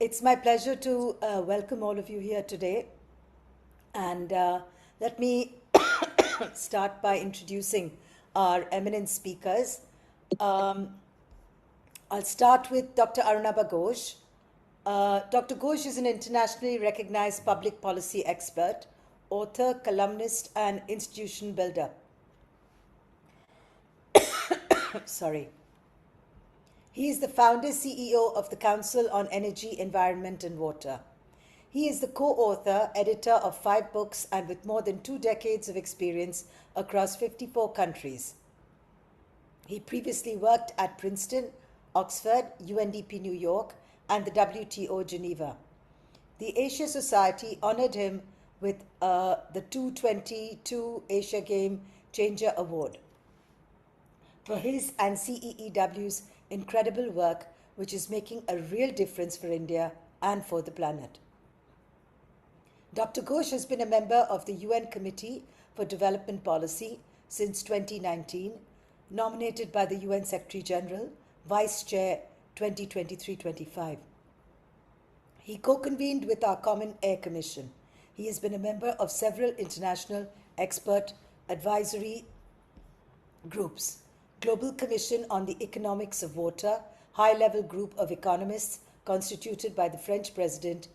It's my pleasure to welcome all of you here today. And let me start by introducing our eminent speakers. Um, I'll start with Dr. Arunabha Ghosh. Dr. Ghosh is an internationally recognized public policy expert, author, columnist, and institution builder. Sorry. He is the founder CEO of the Council on Energy, Environment, and Water. He is the co-author, editor of 5 books and with more than 2 decades of experience across 54 countries. He previously worked at Princeton, Oxford, UNDP New York, and the WTO Geneva. The Asia Society honored him with the 222 Asia Game Changer Award for his and CEEW's incredible work, which is making a real difference for India and for the planet. Dr. Ghosh has been a member of the UN Committee for Development Policy since 2019, nominated by the UN Secretary General, Vice Chair 2023-25. He co-convened with our Common Air Commission. He has been a member of several international expert advisory groups: Global Commission on the Economics of Water, high-level group of economists constituted by the French President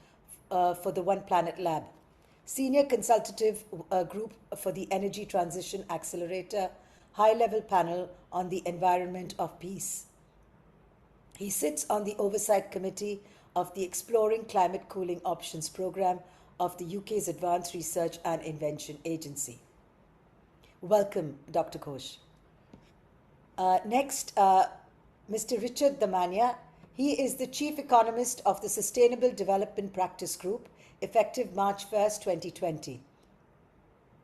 for the One Planet Lab, Senior Consultative Group for the Energy Transition Accelerator, high-level panel on the environment of peace. He sits on the Oversight Committee of the Exploring Climate Cooling Options Programme of the UK's Advanced Research and Invention Agency. Welcome, Dr. Ghosh. Next, Mr. Richard Damania. He is the Chief Economist of the Sustainable Development Practice Group, effective March 1st, 2020.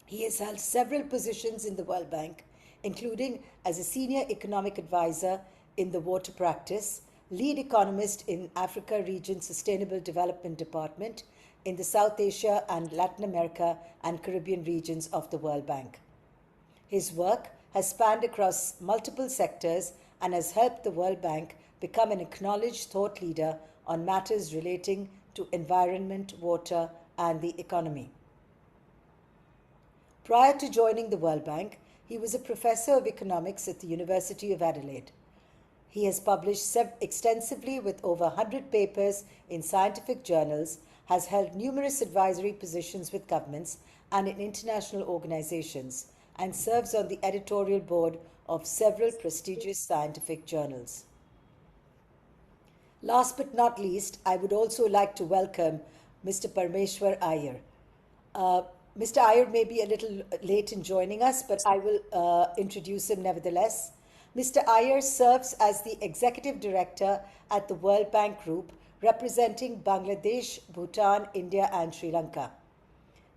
He has held several positions in the World Bank, including as a Senior Economic Advisor in the Water Practice, Lead Economist in Africa Region Sustainable Development Department in the South Asia and Latin America and Caribbean regions of the World Bank. His work has spanned across multiple sectors and has helped the World Bank become an acknowledged thought leader on matters relating to environment, water, and the economy. Prior to joining the World Bank, he was a professor of economics at the University of Adelaide. He has published extensively with over 100 papers in scientific journals, has held numerous advisory positions with governments and in international organizations, and serves on the editorial board of several prestigious scientific journals. Last but not least, I would also like to welcome Mr. Parameswaran Iyer. Mr. Iyer may be a little late in joining us, but I will introduce him nevertheless. Mr. Iyer serves as the Executive Director at the World Bank Group, representing Bangladesh, Bhutan, India, and Sri Lanka.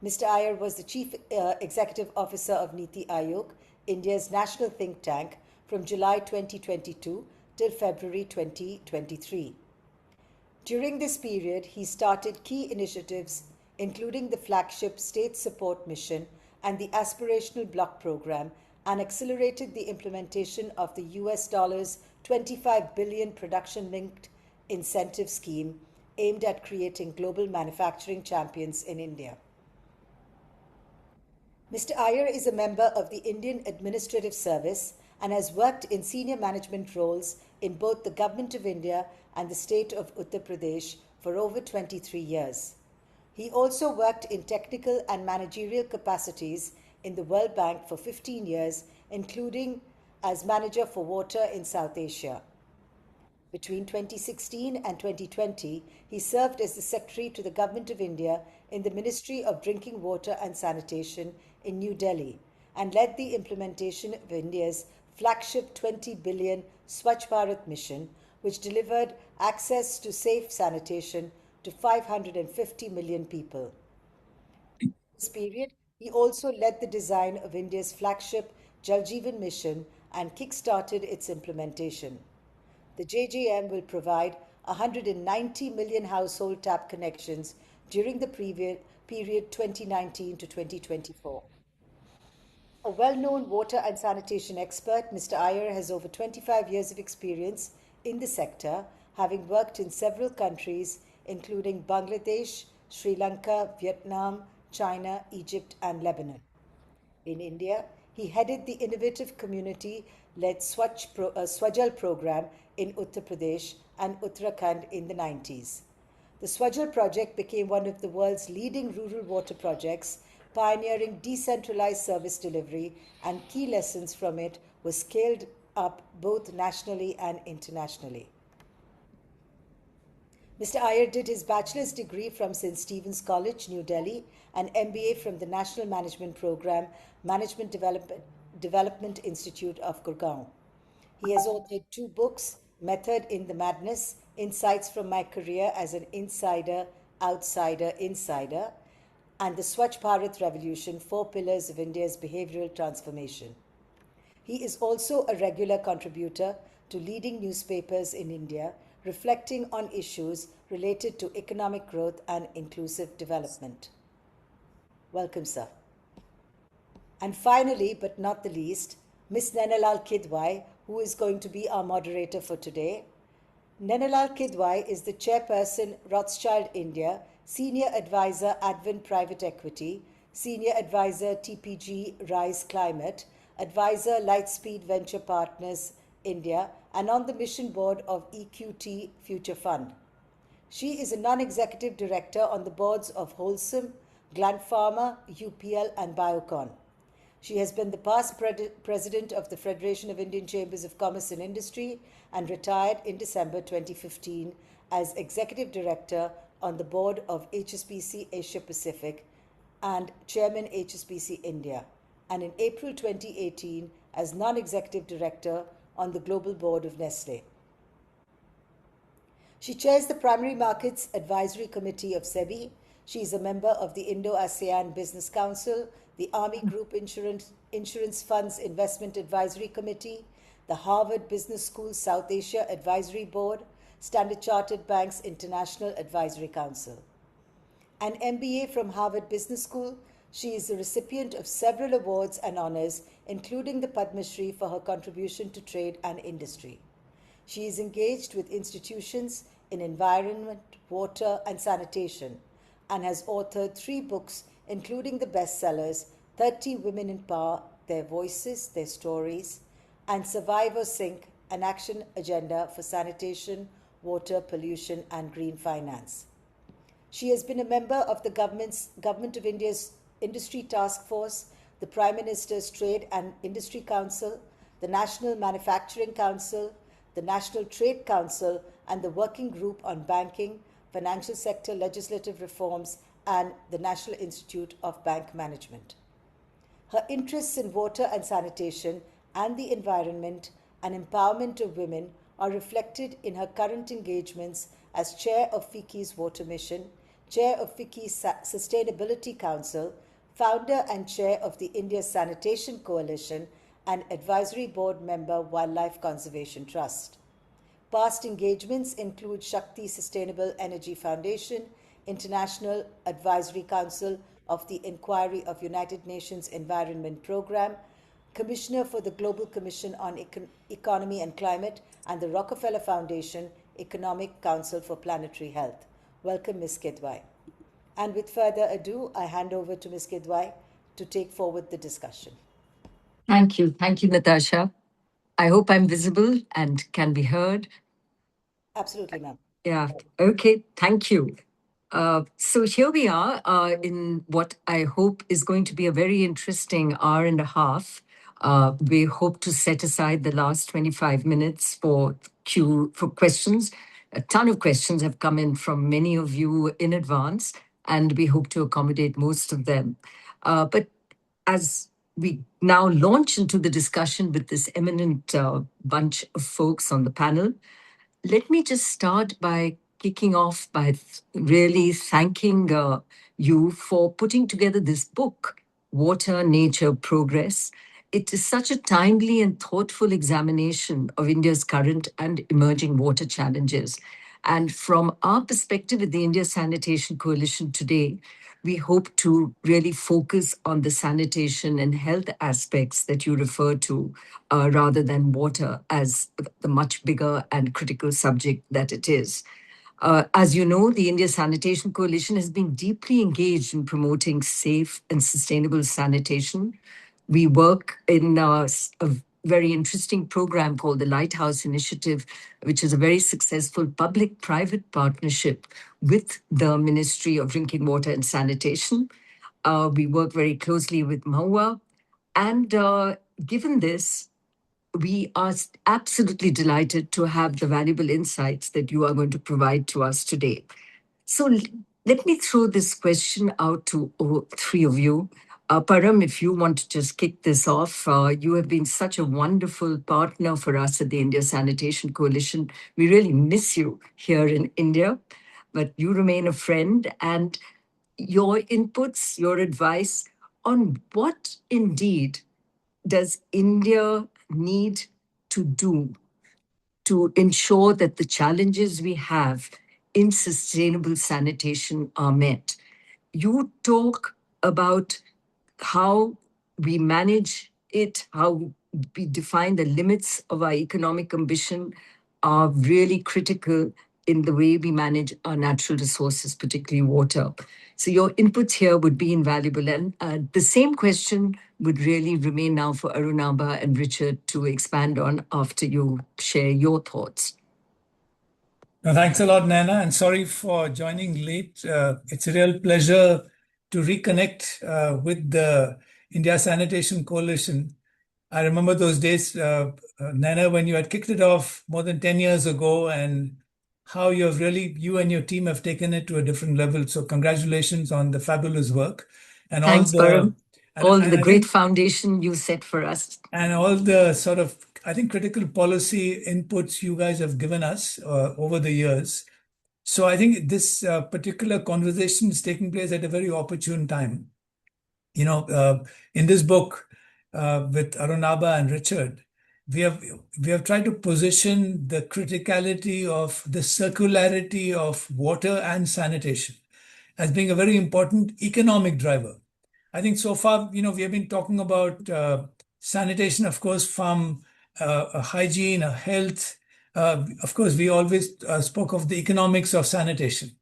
Mr. Iyer was the Chief Executive Officer of Niti Aayog, India's national think tank, from July 2022 till February 2023. During this period, he started key initiatives, including the flagship State Support Mission and the Aspirational Block Program, and accelerated the implementation of the US $25 billion production-linked incentive scheme aimed at creating global manufacturing champions in India. Mr. Iyer is a member of the Indian Administrative Service and has worked in senior management roles in both the Government of India and the state of Uttar Pradesh for over 23 years. He also worked in technical and managerial capacities in the World Bank for 15 years, including as manager for water in South Asia. Between 2016 and 2020, he served as the Secretary to the Government of India in the Ministry of Drinking Water and Sanitation in New Delhi and led the implementation of India's flagship 20 billion Swachh Bharat mission, which delivered access to safe sanitation to 550 million people. In this period, he also led the design of India's flagship Jal Jeevan mission and kick-started its implementation. The JJM will provide 190 million household tap connections during the period 2019 to 2024. A well-known water and sanitation expert, Mr. Iyer has over 25 years of experience in the sector, having worked in several countries, including Bangladesh, Sri Lanka, Vietnam, China, Egypt, and Lebanon. In India, he headed the innovative community-led Swajal program in Uttar Pradesh and Uttarakhand in the 90s. The Swajal project became one of the world's leading rural water projects, pioneering decentralized service delivery, and key lessons from it were scaled up both nationally and internationally. Mr. Iyer did his bachelor's degree from St. Stephen's College, New Delhi, and MBA from the National Management Program, Management Development Institute of Gurgaon. He has authored 2 books, Method in the Madness, Insights from My Career as an Insider, Outsider, Insider, and The Swachh Bharat Revolution, 4 Pillars of India's Behavioral Transformation. He is also a regular contributor to leading newspapers in India, reflecting on issues related to economic growth and inclusive development. Welcome, sir. And finally, but not the least, Ms. Naina Kidwai, who is going to be our moderator for today. Naina Kidwai is the chairperson, Rothschild India, senior advisor, Advent Private Equity, senior advisor, TPG Rise Climate, advisor, Lightspeed Venture Partners India, and on the mission board of EQT Future Fund. She is a non-executive director on the boards of Wholesome, Gland Pharma, UPL, and Biocon. She has been the past president of the Federation of Indian Chambers of Commerce and Industry and retired in December 2015 as executive director on the board of HSBC Asia Pacific and chairman HSBC India, and in April 2018 as non-executive director on the global board of Nestle. She chairs the Primary Markets Advisory Committee of SEBI. She is a member of the Indo-ASEAN Business Council, the Army Group Insurance Funds Investment Advisory Committee, the Harvard Business School South Asia Advisory Board, Standard Chartered Bank's International Advisory Council. An MBA from Harvard Business School, she is the recipient of several awards and honors, including the Padma Shri for her contribution to trade and industry. She is engaged with institutions in environment, water, and sanitation, and has authored 3 books, including the bestsellers 30 Women in Power, Their Voices, Their Stories, and Survive or Sink, an action agenda for sanitation, water, pollution, and green finance. She has been a member of the Government of India's Industry Task Force, the Prime Minister's Trade and Industry Council, the National Manufacturing Council, the National Trade Council, and the Working Group on Banking, Financial Sector Legislative Reforms, and the National Institute of Bank Management. Her interests in water and sanitation and the environment and empowerment of women are reflected in her current engagements as chair of FICCI's Water Mission, chair of FICCI's Sustainability Council, founder and chair of the India Sanitation Coalition, and advisory board member, Wildlife Conservation Trust. Past engagements include Shakti Sustainable Energy Foundation, International Advisory Council of the Inquiry of United Nations Environment Programme, Commissioner for the Global Commission on Economy and Climate, and the Rockefeller Foundation Economic Council for Planetary Health. Welcome, Ms. Kidwai. And with further ado, I hand over to Ms. Kidwai to take forward the discussion. Thank you. Thank you, Natasha. I hope I'm visible and can be heard. Absolutely, ma'am. Yeah. Okay. Thank you. So here we are in what I hope is going to be a very interesting hour and a half. We hope to set aside the last 25 minutes for questions. A ton of questions have come in from many of you in advance, and we hope to accommodate most of them. But as we now launch into the discussion with this eminent bunch of folks on the panel, let me just start by kicking off by really thanking you for putting together this book, Water, Nature, Progress. It is such a timely and thoughtful examination of India's current and emerging water challenges. And from our perspective at the India Sanitation Coalition today, we hope to really focus on the sanitation and health aspects that you refer to, rather than water as the much bigger and critical subject that it is. As you know, the India Sanitation Coalition has been deeply engaged in promoting safe and sustainable sanitation. We work in a very interesting program called the Lighthouse Initiative, which is a very successful public-private partnership with the Ministry of Drinking Water and Sanitation. We work very closely with MAUA. And given this, we are absolutely delighted to have the valuable insights that you are going to provide to us today. So let me throw this question out to all three of you. Param, if you want to just kick this off, you have been such a wonderful partner for us at the India Sanitation Coalition. We really miss you here in India, but you remain a friend, and your inputs, your advice on what indeed does India need to do to ensure that the challenges we have in sustainable sanitation are met? You talk about how we manage it, how we define the limits of our economic ambition are really critical in the way we manage our natural resources, particularly water. So your inputs here would be invaluable. And the same question would really remain now for Arunabha and Richard to expand on after you share your thoughts. No, thanks a lot, Naina, and sorry for joining late. It's a real pleasure to reconnect with the India Sanitation Coalition. I remember those days, Naina, when you had kicked it off more than 10 years ago, and how you and your team have taken it to a different level. So congratulations on the fabulous work. And thanks, Param. All the great foundation you set for us. And all the sort of, I think, critical policy inputs you guys have given us over the years. So I think this particular conversation is taking place at a very opportune time. In this book with Arunabha and Richard, we have tried to position the criticality of the circularity of water and sanitation as being a very important economic driver. I think so far, we have been talking about sanitation, of course, from a hygiene, a health. Of course, we always spoke of the economics of sanitation.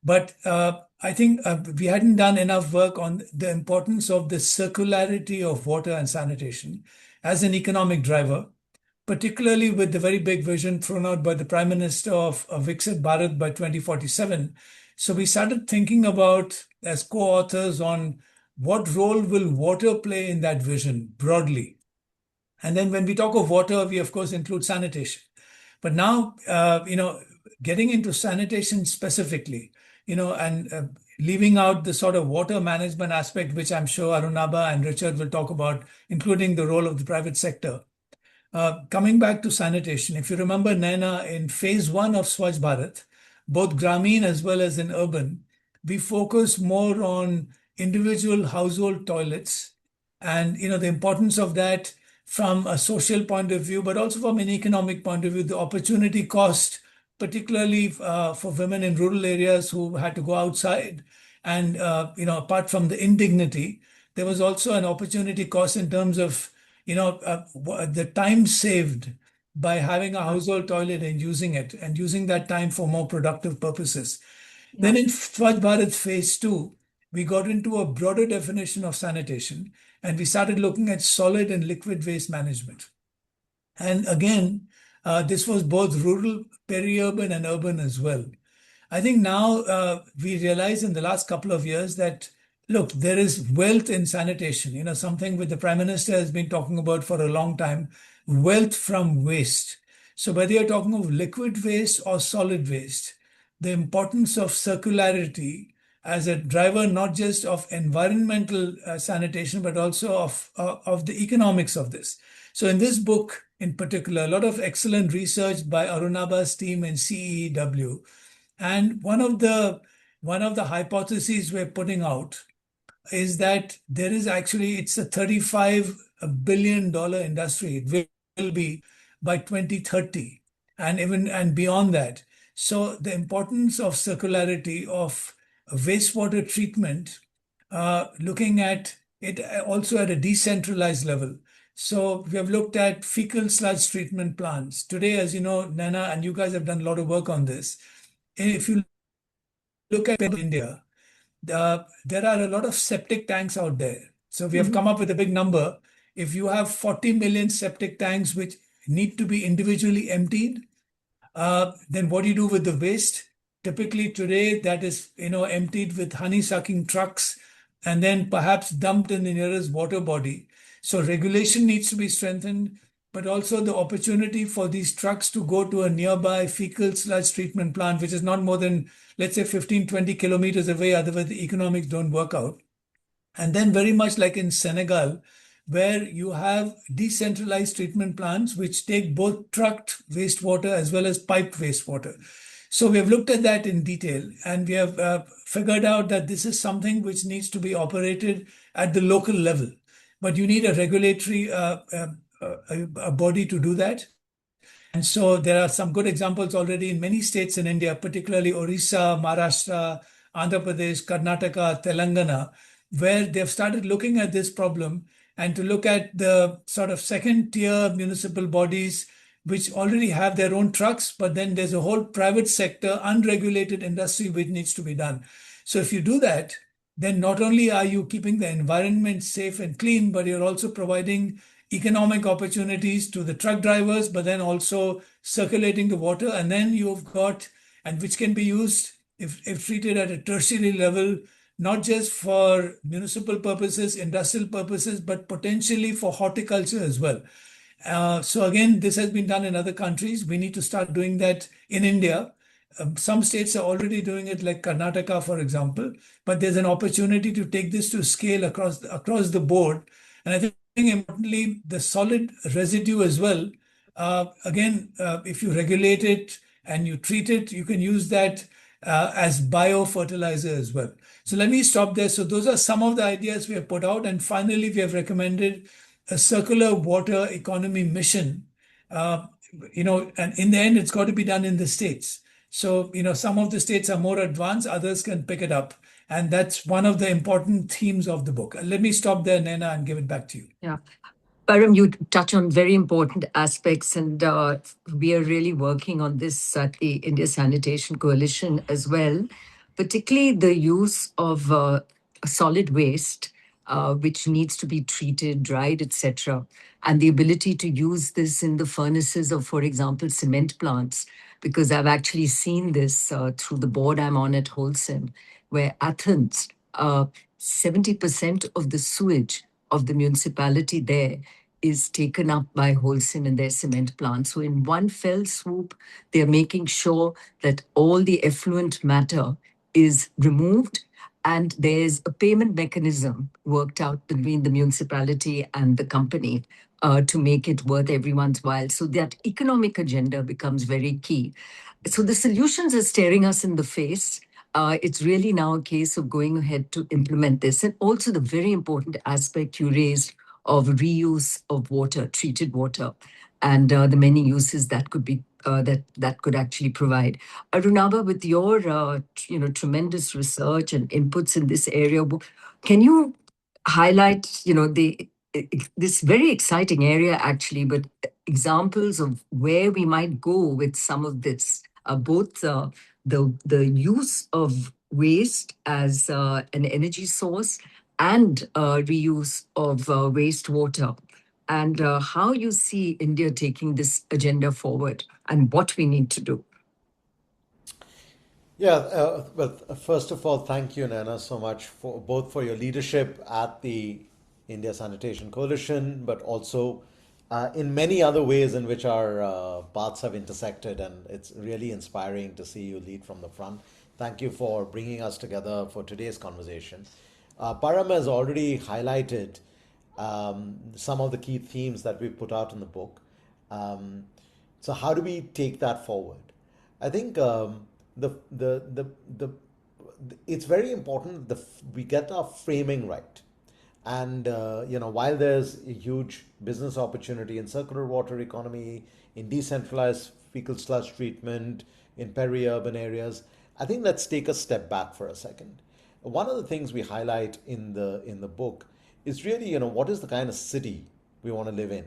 But I think we hadn't done enough work on the importance of the circularity of water and sanitation as an economic driver, particularly with the very big vision thrown out by the Prime Minister of Viksit Bharat by 2047. So we started thinking about, as co-authors, on what role will water play in that vision broadly. And then when we talk of water, we of course include sanitation. But now, getting into sanitation specifically, and leaving out the sort of water management aspect, which I'm sure Arunabha and Richard will talk about, including the role of the private sector. Coming back to sanitation, if you remember, Naina, in phase 1 of Swachh Bharat, both Grameen as well as in urban, we focus more on individual household toilets and, the importance of that from a social point of view, but also from an economic point of view, the opportunity cost, particularly for women in rural areas who had to go outside. And, apart from the indignity, there was also an opportunity cost in terms of, the time saved by having a household toilet and using it, and using that time for more productive purposes. Yeah. Then in Swachh Bharat phase 2, we got into a broader definition of sanitation, and we started looking at solid and liquid waste management. And again, this was both rural, peri-urban, and urban as well. I think now we realize in the last couple of years that, look, there is wealth in sanitation, something which the Prime Minister has been talking about for a long time, wealth from waste. So whether you're talking of liquid waste or solid waste, the importance of circularity as a driver, not just of environmental sanitation, but also of the economics of this. So in this book in particular, a lot of excellent research by Arunabha's team in CEEW. And one of the hypotheses we're putting out is that there is actually, it's a $35 billion industry. It will be by 2030 and beyond that. So the importance of circularity of wastewater treatment, looking at it also at a decentralized level. So we have looked at fecal sludge treatment plants. Today, as you know, Naina, and you guys have done a lot of work on this. if you look at India, there are a lot of septic tanks out there. So we have come up with a big number. If you have 40 million septic tanks which need to be individually emptied, then what do you do with the waste? Typically today, that is, emptied with honey-sucking trucks and then perhaps dumped in the nearest water body. So regulation needs to be strengthened, but also the opportunity for these trucks to go to a nearby fecal sludge treatment plant, which is not more than, let's say, 15, 20 kilometers away. Otherwise, the economics don't work out. And then very much like in Senegal, where you have decentralized treatment plants which take both trucked wastewater as well as piped wastewater. So we have looked at that in detail, and we have figured out that this is something which needs to be operated at the local level. But you need a regulatory a body to do that. And so there are some good examples already in many states in India, particularly Orissa, Maharashtra, Andhra Pradesh, Karnataka, Telangana, where they've started looking at this problem and to look at the sort of second tier municipal bodies which already have their own trucks, but then there's a whole private sector, unregulated industry which needs to be done. So if you do that, then not only are you keeping the environment safe and clean, but you're also providing economic opportunities to the truck drivers, but then also circulating the water. And then you've got, and which can be used if treated at a tertiary level, not just for municipal purposes, industrial purposes, but potentially for horticulture as well. So again, this has been done in other countries. We need to start doing that in India. Some states are already doing it, like Karnataka, for example, but there's an opportunity to take this to scale across the board. And I think importantly, the solid residue as well. Again, if you regulate it and you treat it, you can use that as biofertilizer as well. So let me stop there. So those are some of the ideas we have put out. And finally, we have recommended a circular water economy mission. And in the end, it's got to be done in the states. So, some of the states are more advanced, others can pick it up. And that's one of the important themes of the book. Let me stop there, Naina, and give it back to you. Yeah. Param, you touch on very important aspects, and we are really working on this at the India Sanitation Coalition as well, particularly the use of solid waste, which needs to be treated, dried, etc., and the ability to use this in the furnaces of, for example, cement plants, because I've actually seen this through the board I'm on at Wholesome, where Athens, 70% of the sewage of the municipality there is taken up by Wholesome in their cement plant. So in one fell swoop, they're making sure that all the effluent matter is removed, and there's a payment mechanism worked out between the municipality and the company to make it worth everyone's while. So that economic agenda becomes very key. So the solutions are staring us in the face. It's really now a case of going ahead to implement this. And also the very important aspect you raised of reuse of water, treated water, and the many uses that could be that could actually provide. Arunabha, with your tremendous research and inputs in this area, can you highlight this very exciting area actually, but examples of where we might go with some of this, both the use of waste as an energy source and reuse of wastewater, and how you see India taking this agenda forward and what we need to do. Yeah, well, first of all, thank you, Naina, so much for both for your leadership at the India Sanitation Coalition, but also in many other ways in which our paths have intersected, and it's really inspiring to see you lead from the front. Thank you for bringing us together for today's conversation. Param has already highlighted some of the key themes that we put out in the book. So how do we take that forward? I think it's very important that we get our framing right. And while there's a huge business opportunity in circular water economy, in decentralized fecal sludge treatment, in peri-urban areas, I think let's take a step back for a second. One of the things we highlight in the book is really, what is the kind of city we want to live in.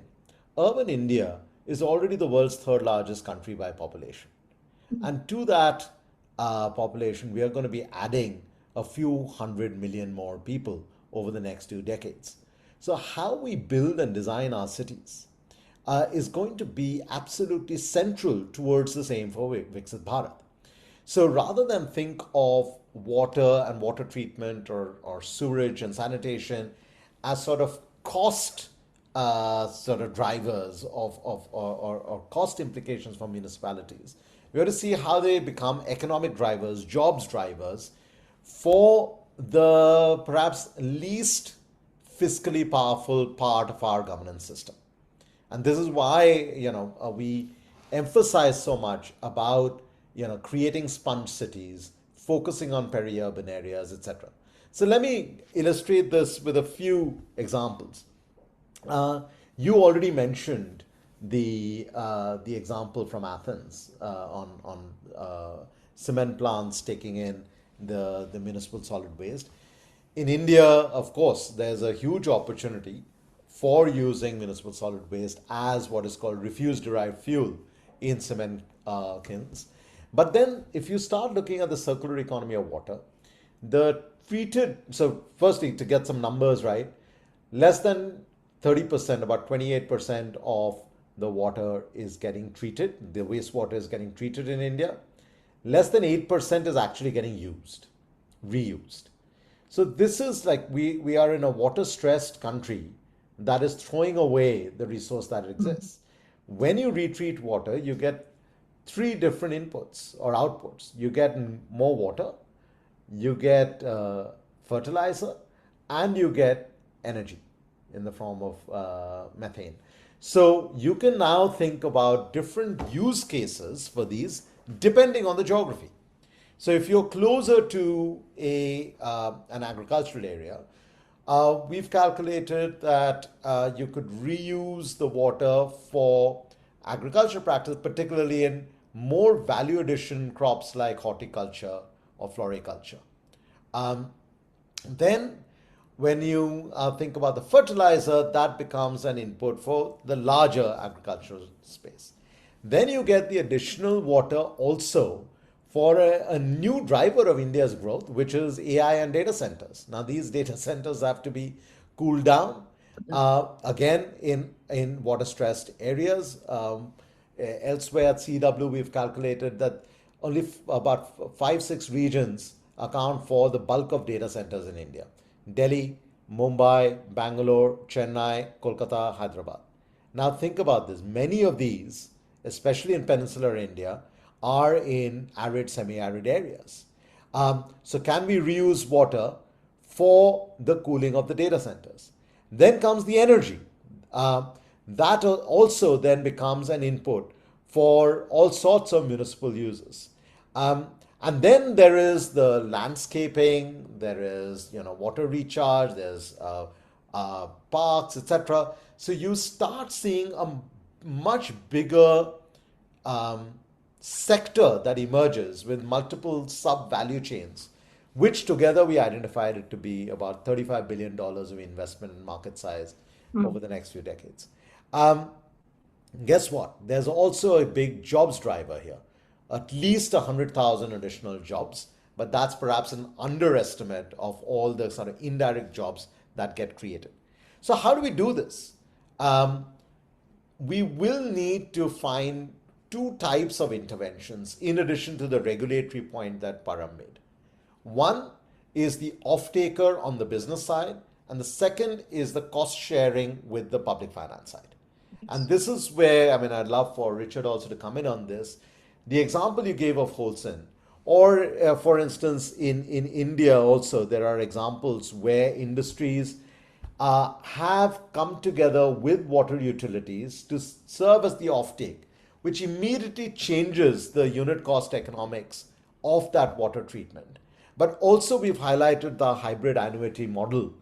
Urban India is already the world's third largest country by population. And to that, population, we are going to be adding a few 100 million more people over the next 2 decades. So how we build and design our cities is going to be absolutely central towards this aim for Viksit Bharat. So rather than think of water and water treatment or sewerage and sanitation as sort of cost sort of drivers or cost implications for municipalities, we have to see how they become economic drivers, jobs drivers for the perhaps least fiscally powerful part of our governance system. And this is why, we emphasize so much about, creating sponge cities, focusing on peri-urban areas, etc. So let me illustrate this with a few examples. You already mentioned the example from Athens on cement plants taking in the municipal solid waste. In India, of course, there's a huge opportunity for using municipal solid waste as what is called refuse-derived fuel in cement kilns. But then if you start looking at the circular economy of water, so firstly, to get some numbers right, less than 30%, about 28% of the water is getting treated, the wastewater is getting treated in India. Less than 8% is actually getting reused. So this is like we are in a water-stressed country that is throwing away the resource that exists. When you retreat water, you get 3 different inputs or outputs. You get more water, you get fertilizer, and you get energy in the form of methane. So you can now think about different use cases for these depending on the geography. So if you're closer to an agricultural area, we've calculated that you could reuse the water for agriculture practice, particularly in more value addition crops like horticulture or floriculture. Then when you think about the fertilizer, that becomes an input for the larger agricultural space. Then you get the additional water also for a new driver of India's growth, which is AI and data centers. Now, these data centers have to be cooled down, again, in water-stressed areas. Elsewhere at CEEW, we've calculated that only about 5-6 regions account for the bulk of data centers in India. Delhi, Mumbai, Bangalore, Chennai, Kolkata, Hyderabad. Now think about this. Many of these, especially in peninsular India, are in arid, semi-arid areas. So can we reuse water for the cooling of the data centers? Then comes the energy. That also then becomes an input for all sorts of municipal uses. And then there is the landscaping, there is water recharge, there's parks, etc. So you start seeing a much bigger sector that emerges with multiple sub-value chains, which together we identified it to be about $35 billion of investment in market size over the next few decades. Guess what? There's also a big jobs driver here. At least 100,000 additional jobs, but that's perhaps an underestimate of all the sort of indirect jobs that get created. So how do we do this? We will need to find 2 types of interventions in addition to the regulatory point that Param made. One is the off-taker on the business side, and the second is the cost sharing with the public finance side. And this is where, I'd love for Richard also to come in on this. The example you gave of Holcim, or for instance, in India also, there are examples where industries have come together with water utilities to serve as the offtake, which immediately changes the unit cost economics of that water treatment. But also we've highlighted the hybrid annuity model,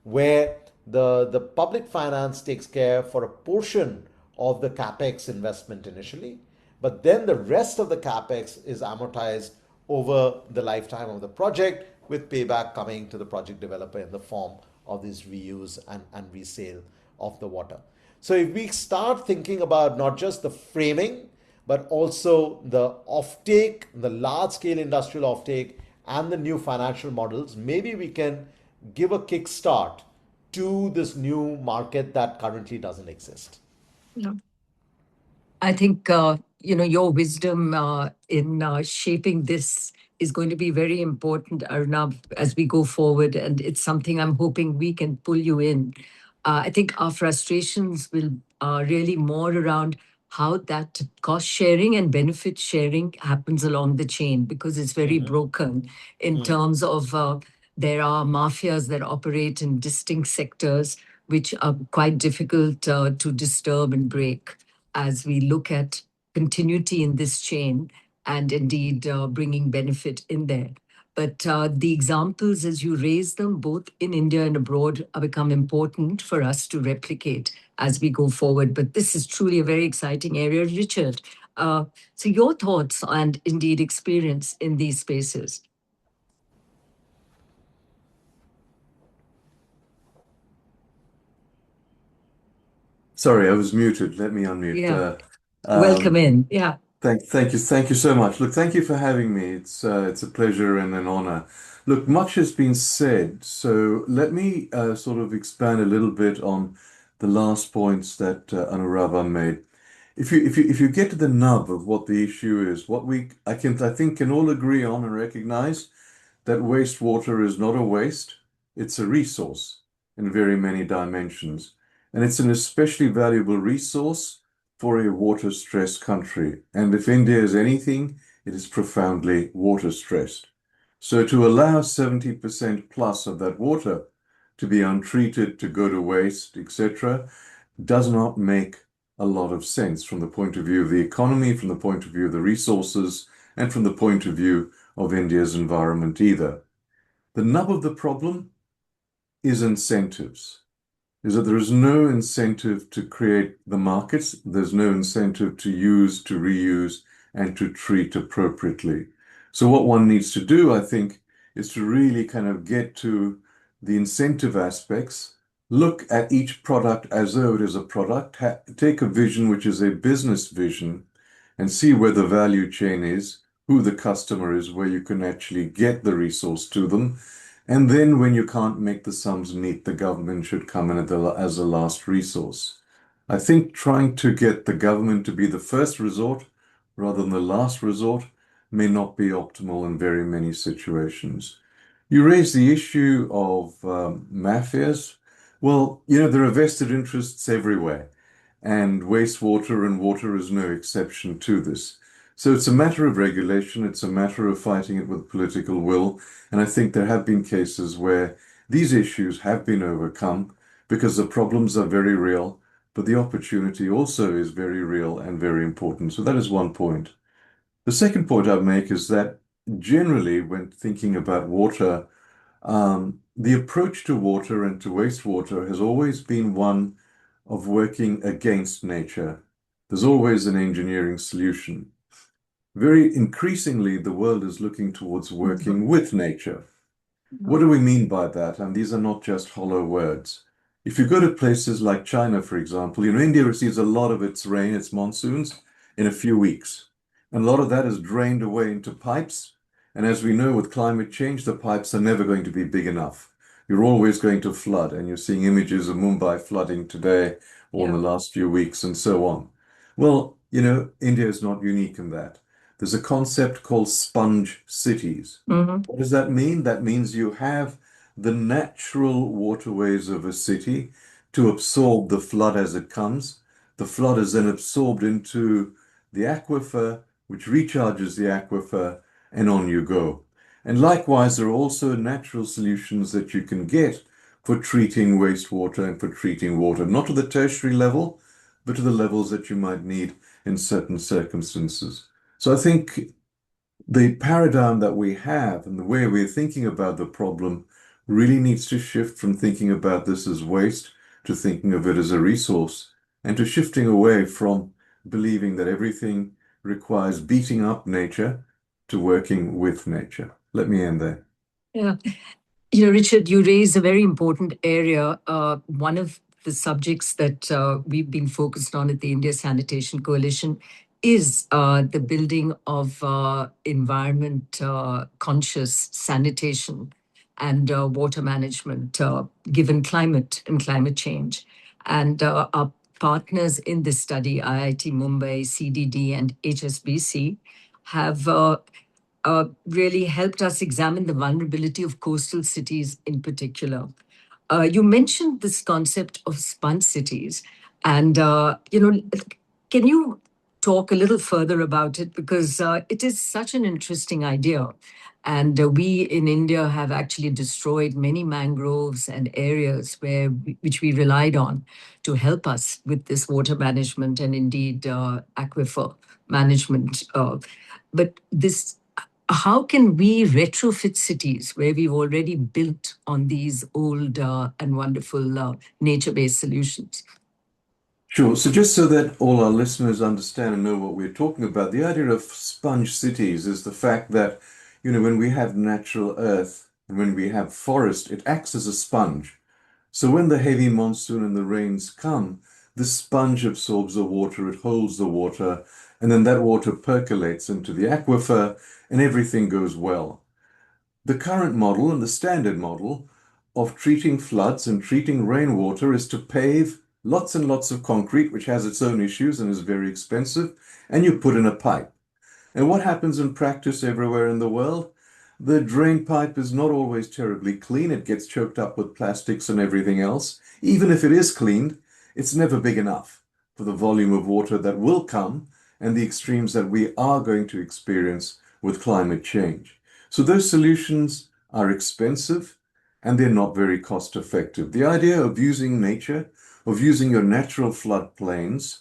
where the public finance takes care for a portion of the capex investment initially, but then the rest of the capex is amortized over the lifetime of the project, with payback coming to the project developer in the form of this reuse and resale of the water. So if we start thinking about not just the framing, but also the offtake, the large scale industrial offtake, and the new financial models, maybe we can give a kickstart to this new market that currently doesn't exist. Yeah. I think your wisdom in shaping this is going to be very important, Arunabh, as we go forward, and it's something I'm hoping we can pull you in. I think our frustrations will really more around how that cost sharing and benefit sharing happens along the chain, because it's very broken in terms of there are mafias that operate in distinct sectors, which are quite difficult to disturb and break as we look at continuity in this chain and indeed bringing benefit in there. But the examples, as you raise them, both in India and abroad, become important for us to replicate as we go forward. But this is truly a very exciting area. Richard, so your thoughts and indeed experience in these spaces? Sorry, I was muted. Let me unmute. Yeah. Welcome in. Yeah. Thank you so much. Look, thank you for having me. It's a pleasure and an honor. Look, much has been said, so let me sort of expand a little bit on the last points that Anurava made. If you get to the nub of what the issue is, what I think can all agree on and recognize that wastewater is not a waste, it's a resource in very many dimensions. And it's an especially valuable resource for a water-stressed country. And if India is anything, it is profoundly water-stressed. So to allow 70% plus of that water to be untreated, to go to waste, etc., does not make a lot of sense from the point of view of the economy, from the point of view of the resources, and from the point of view of India's environment either. The nub of the problem is incentives. Is that there is no incentive to create the markets, there's no incentive to use, to reuse, and to treat appropriately. So what one needs to do, I think, is to really kind of get to the incentive aspects, look at each product as though it is a product, take a vision which is a business vision, and see where the value chain is, who the customer is, where you can actually get the resource to them. And then when you can't make the sums meet, the government should come in as a last resource. I think trying to get the government to be the first resort rather than the last resort may not be optimal in very many situations. You raise the issue of mafias. Well, there are vested interests everywhere, and wastewater and water is no exception to this. So it's a matter of regulation, it's a matter of fighting it with political will, and I think there have been cases where these issues have been overcome because the problems are very real, but the opportunity also is very real and very important. So that is one point. The second point I'd make is that generally, when thinking about water, the approach to water and to wastewater has always been one of working against nature. There's always an engineering solution. Very increasingly, the world is looking towards working with nature. What do we mean by that? And these are not just hollow words. If you go to places like China, for example, India receives a lot of its rain, its monsoons, in a few weeks. And a lot of that is drained away into pipes. And as we know, with climate change, the pipes are never going to be big enough. You're always going to flood. And you're seeing images of Mumbai flooding today or in the last few weeks and so on. Well, India is not unique in that. There's a concept called sponge cities. What does that mean? That means you have the natural waterways of a city to absorb the flood as it comes. The flood is then absorbed into the aquifer, which recharges the aquifer, and on you go. And likewise, there are also natural solutions that you can get for treating wastewater and for treating water, not to the tertiary level, but to the levels that you might need in certain circumstances. So I think the paradigm that we have and the way we're thinking about the problem really needs to shift from thinking about this as waste to thinking of it as a resource, and to shifting away from believing that everything requires beating up nature to working with nature. Let me end there. Yeah. Richard, you raise a very important area. One of the subjects that we've been focused on at the India Sanitation Coalition is the building of environment conscious sanitation and water management, given climate and climate change. And our partners in this study, IIT Mumbai, CDD, and HSBC, have really helped us examine the vulnerability of coastal cities in particular. You mentioned this concept of sponge cities, and can you talk a little further about it, because it is such an interesting idea. And we in India have actually destroyed many mangroves and areas which we relied on to help us with this water management and indeed aquifer management. But this, how can we retrofit cities where we've already built on these old and wonderful nature-based solutions? Sure. So just so that all our listeners understand and know what we're talking about, the idea of sponge cities is the fact that, when we have natural earth and when we have forest, it acts as a sponge. So when the heavy monsoon and the rains come, the sponge absorbs the water, it holds the water, and then that water percolates into the aquifer and everything goes well. The current model and the standard model of treating floods and treating rainwater is to pave lots and lots of concrete, which has its own issues and is very expensive, and you put in a pipe. And what happens in practice everywhere in the world? The drain pipe is not always terribly clean. It gets choked up with plastics and everything else. Even if it is cleaned, it's never big enough for the volume of water that will come and the extremes that we are going to experience with climate change. So those solutions are expensive and they're not very cost effective. The idea of using nature, of using your natural floodplains,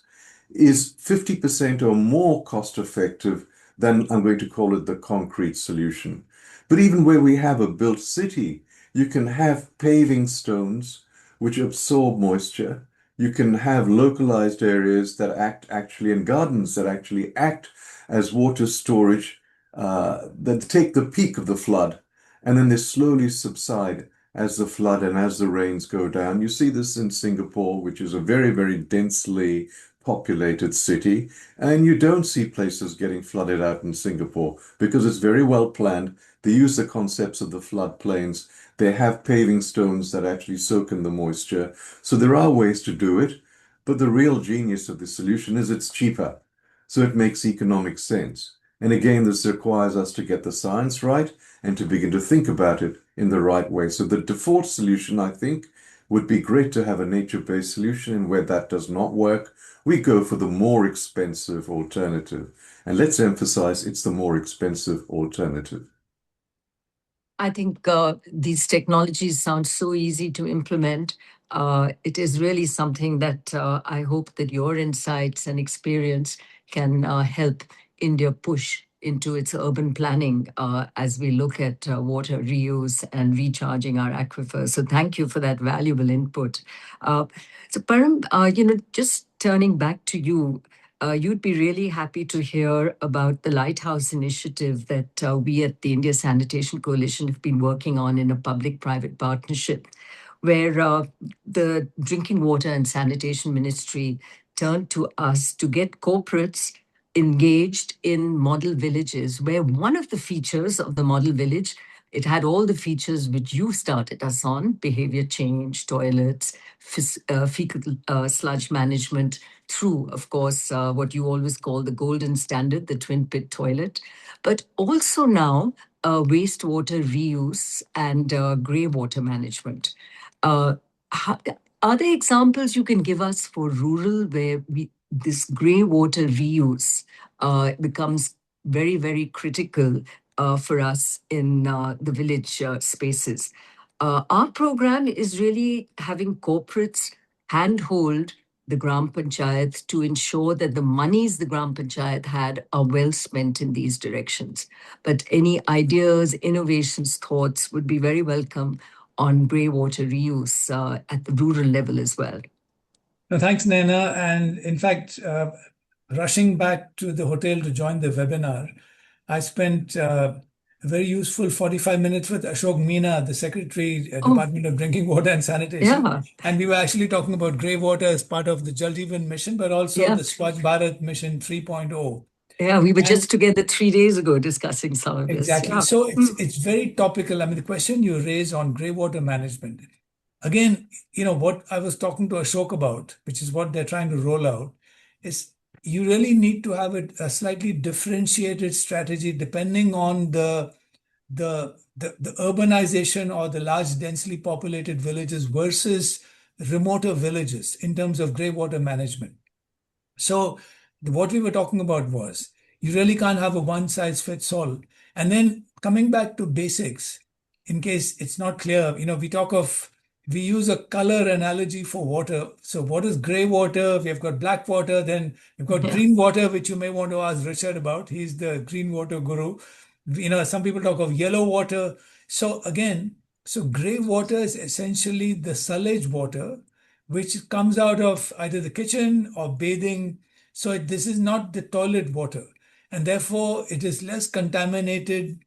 is 50% or more cost effective than, I'm going to call it, the concrete solution. But even where we have a built city, you can have paving stones which absorb moisture. You can have localized areas that act actually, and gardens that actually act as water storage, that take the peak of the flood and then they slowly subside as the flood and as the rains go down. You see this in Singapore, which is a very, very densely populated city, and you don't see places getting flooded out in Singapore because it's very well planned. They use the concepts of the floodplains. They have paving stones that actually soak in the moisture. So there are ways to do it, but the real genius of the solution is it's cheaper. So it makes economic sense. And again, this requires us to get the science right and to begin to think about it in the right way. So the default solution, I think, would be great to have a nature-based solution, and where that does not work, we go for the more expensive alternative. And let's emphasize it's the more expensive alternative. I think these technologies sound so easy to implement. It is really something that I hope that your insights and experience can help India push into its urban planning as we look at water reuse and recharging our aquifers. So thank you for that valuable input. So Param, just turning back to you, you'd be really happy to hear about the Lighthouse initiative that we at the India Sanitation Coalition have been working on in a public-private partnership, where the Drinking Water and Sanitation Ministry turned to us to get corporates engaged in model villages, where one of the features of the model village, it had all the features which you started us on: behavior change, toilets, fecal sludge management, through, of course, what you always call the golden standard, the twin pit toilet, but also now wastewater reuse and grey water management. Are there examples you can give us for rural where this grey water reuse becomes very, very critical for us in the village spaces? Our program is really having corporates handhold the Gram Panchayat to ensure that the monies the Gram Panchayat had are well spent in these directions. But any ideas, innovations, thoughts would be very welcome on grey water reuse at the rural level as well. No, thanks, Naina. And in fact, rushing back to the hotel to join the webinar, I spent a very useful 45 minutes with Ashok Meena, the Secretary, Oh, Department of Drinking Water and Sanitation. yeah, And we were actually talking about grey water as part of the Jal Jeevan mission, but also yeah, the Swachh Bharat Mission 3.0. yeah. We were And just together 3 days ago discussing some of this. exactly. Yeah. So Mm. it's very topical. I mean, the question you raise on grey water management, again, what I was talking to Ashok about, which is what they're trying to roll out, is you really need to have a slightly differentiated strategy depending on the urbanization or the large densely populated villages versus remoter villages in terms of grey water management. So what we were talking about was you really can't have a one size fits all. And then coming back to basics, in case it's not clear, we use a color analogy for water. So what is gray water? We have got black water, then we've got Yeah. green water, which you may want to ask Richard about. He's the green water guru. Some people talk of yellow water. So again, so gray water is essentially the sullage water which comes out of either the kitchen or bathing. So this is not the toilet water. And therefore, it is less contaminated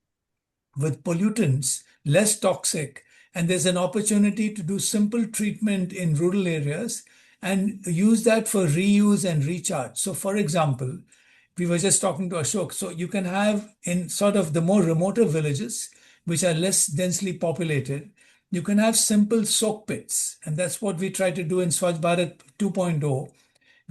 with pollutants, less toxic. And there's an opportunity to do simple treatment in rural areas and use that for reuse and recharge. So, for example, we were just talking to Ashok. So, you can have in sort of the more remoter villages, which are less densely populated, you can have simple soak pits. And that's what we try to do in Swachh Bharat 2.0,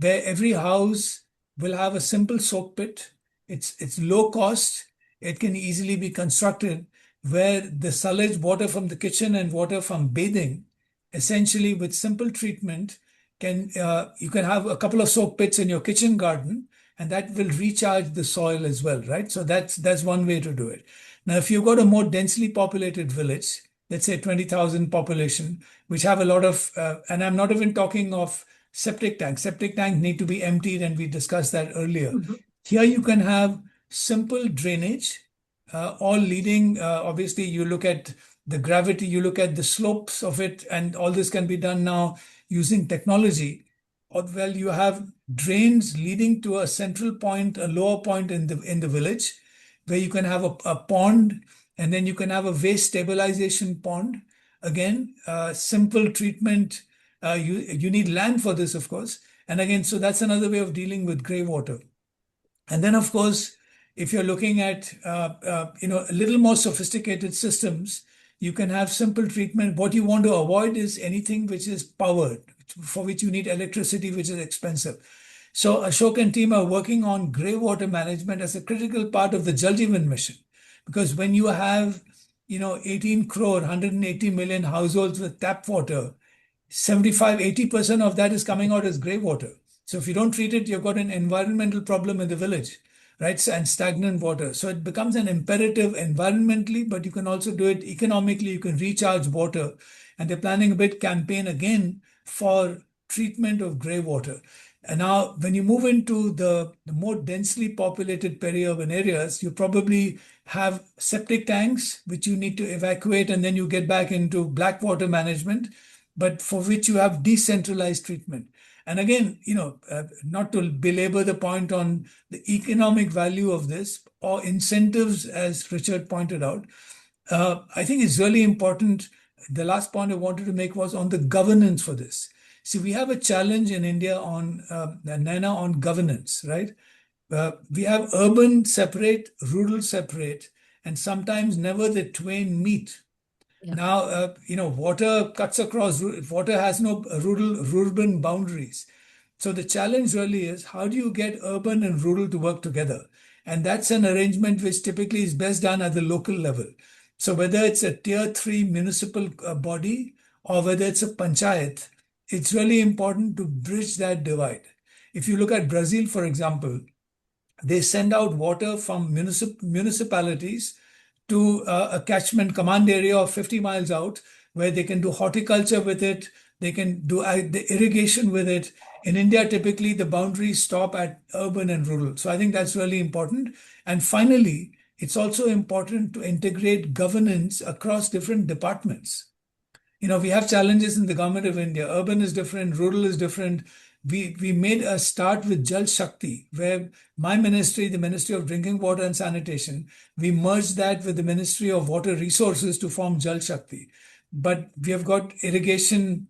where every house will have a simple soak pit. It's low cost. It can easily be constructed where the sullage water from the kitchen and water from bathing, essentially with simple treatment, you can have a couple of soak pits in your kitchen garden, and that will recharge the soil as well, right? So that's one way to do it. Now, if you've got a more densely populated village, let's say 20,000 population, which have a lot of, and I'm not even talking of septic tanks. Septic tanks need to be emptied, and we discussed that earlier. Mhm. Here you can have simple drainage, all leading, obviously, you look at the gravity, you look at the slopes of it, and all this can be done now using technology. Or, well, you have drains leading to a central point, a lower point in the village, where you can have a pond, and then you can have a waste stabilization pond. Again, simple treatment. You need land for this, of course. And again, so that's another way of dealing with grey water. And then, of course, if you're looking at a little more sophisticated systems, you can have simple treatment. What you want to avoid is anything which is powered, for which you need electricity, which is expensive. So Ashok and team are working on grey water management as a critical part of the Jal Jeevan mission. Because when you have 18 crore, 180 million households with tap water, 75-80% of that is coming out as grey water. So if you don't treat it, you've got an environmental problem in the village, right? And stagnant water. So it becomes an imperative environmentally, but you can also do it economically. You can recharge water. And they're planning a big campaign again for treatment of grey water. And now, when you move into the more densely populated peri-urban areas, you probably have septic tanks, which you need to evacuate, and then you get back into black water management, but for which you have decentralized treatment. And again, not to belabor the point on the economic value of this or incentives, as Richard pointed out, I think it's really important. The last point I wanted to make was on the governance for this. See, we have a challenge in India on Naina on governance, right? We have urban separate, rural separate, and sometimes never the twain meet. Yeah. Now, water cuts across, water has no rural-urban boundaries. So the challenge really is how do you get urban and rural to work together? And that's an arrangement which typically is best done at the local level. So whether it's a tier 3 municipal body or whether it's a panchayat, it's really important to bridge that divide. If you look at Brazil, for example, they send out water from municipalities to a catchment command area of 50 miles out, where they can do horticulture with it, they can do the irrigation with it. In India, typically the boundaries stop at urban and rural. So I think that's really important. And finally, it's also important to integrate governance across different departments. We have challenges in the government of India. Urban is different, rural is different. we made a start with Jal Shakti, where my ministry, the Ministry of Drinking Water and Sanitation, we merged that with the Ministry of Water Resources to form Jal Shakti. But we have got irrigation,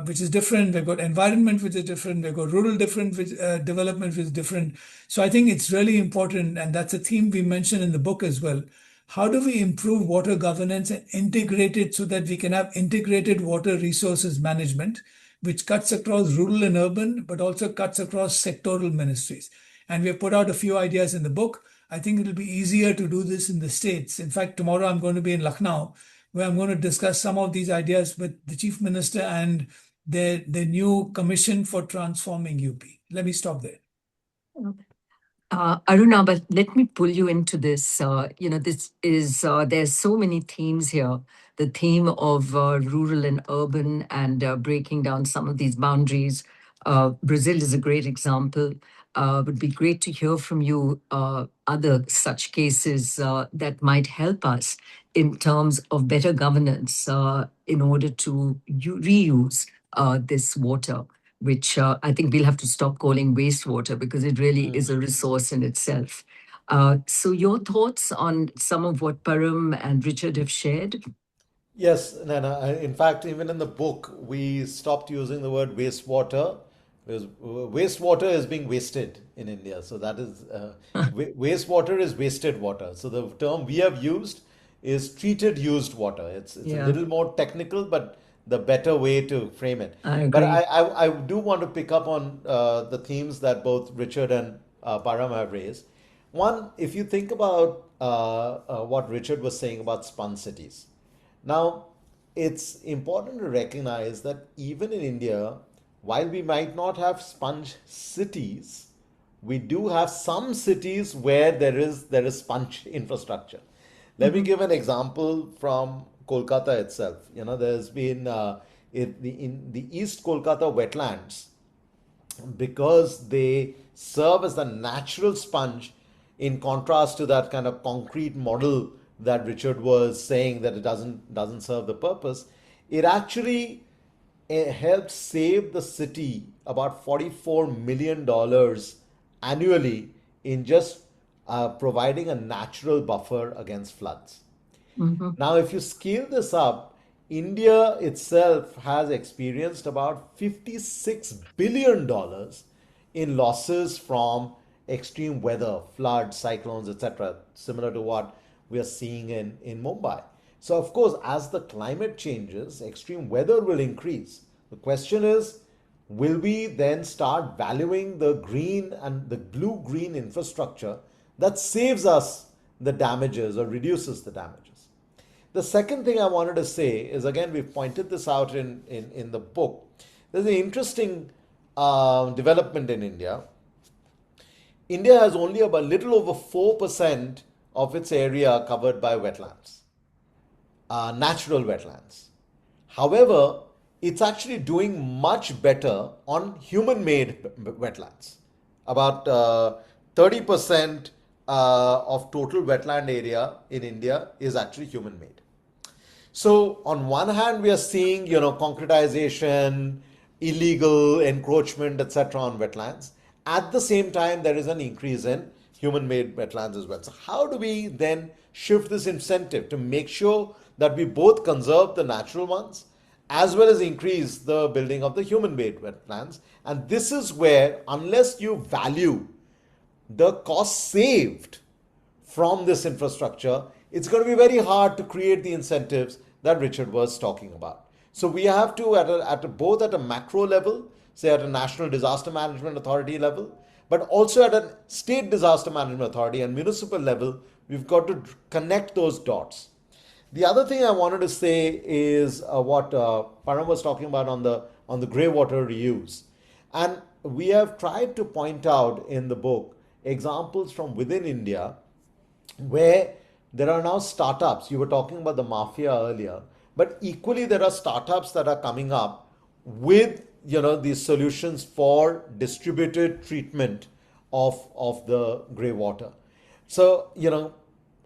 which is different. We've got environment, which is different. We've got rural development, which is different. So I think it's really important, and that's a theme we mentioned in the book as well. How do we improve water governance and integrate it so that we can have integrated water resources management, which cuts across rural and urban, but also cuts across sectoral ministries? And we have put out a few ideas in the book. I think it'll be easier to do this in the States. In fact, tomorrow I'm going to be in Lucknow, where I'm going to discuss some of these ideas with the Chief Minister and the new Commission for Transforming UP. Let me stop there. Arunabha, let me pull you into this. This is, there's so many themes here. The theme of rural and urban and breaking down some of these boundaries. Brazil is a great example. Would be great to hear from you other such cases that might help us in terms of better governance in order to reuse this water, which I think we'll have to stop calling wastewater because it really is a resource in itself. So your thoughts on some of what Param and Richard have shared? Yes, Naina. In fact, even in the book, we stopped using the word wastewater because wastewater is being wasted in India. So that is wastewater is wasted water. So the term we have used is treated used water. It's a little more technical, but the better way to frame it. But I do want to pick up on the themes that both Richard and Param have raised. One, if you think about what Richard was saying about sponge cities. Now, it's important to recognize that even in India, while we might not have sponge cities, we do have some cities where there is sponge infrastructure. Let me give an example from Kolkata itself. There's been in the East Kolkata wetlands, because they serve as the natural sponge in contrast to that kind of concrete model that Richard was saying that it doesn't serve the purpose. It actually helped save the city about $44 million annually in just providing a natural buffer against floods. Now, if you scale this up, India itself has experienced about $56 billion in losses from extreme weather, floods, cyclones, etc., similar to what we are seeing in Mumbai. So, of course, as the climate changes, extreme weather will increase. The question is, will we then start valuing the green and the blue-green infrastructure that saves us the damages or reduces the damages? The second thing I wanted to say is, again, we've pointed this out in the book. There's an interesting development in India. India has only about little over 4% of its area covered by wetlands, natural wetlands. However, it's actually doing much better on human-made wetlands. About 30% of total wetland area in India is actually human-made. So on one hand, we are seeing, concretization, illegal encroachment, etc. on wetlands. At the same time, there is an increase in human-made wetlands as well. So how do we then shift this incentive to make sure that we both conserve the natural ones as well as increase the building of the human-made wetlands? And this is where, unless you value the cost saved from this infrastructure, it's going to be very hard to create the incentives that Richard was talking about. So we have to, both at a macro level, say at a National Disaster Management Authority level, but also at a State Disaster Management Authority and municipal level, we've got to connect those dots. The other thing I wanted to say is what Param was talking about on the grey water reuse. And we have tried to point out in the book examples from within India where there are now startups. You were talking about the mafia earlier, but equally there are startups that are coming up with these solutions for distributed treatment of the grey water. So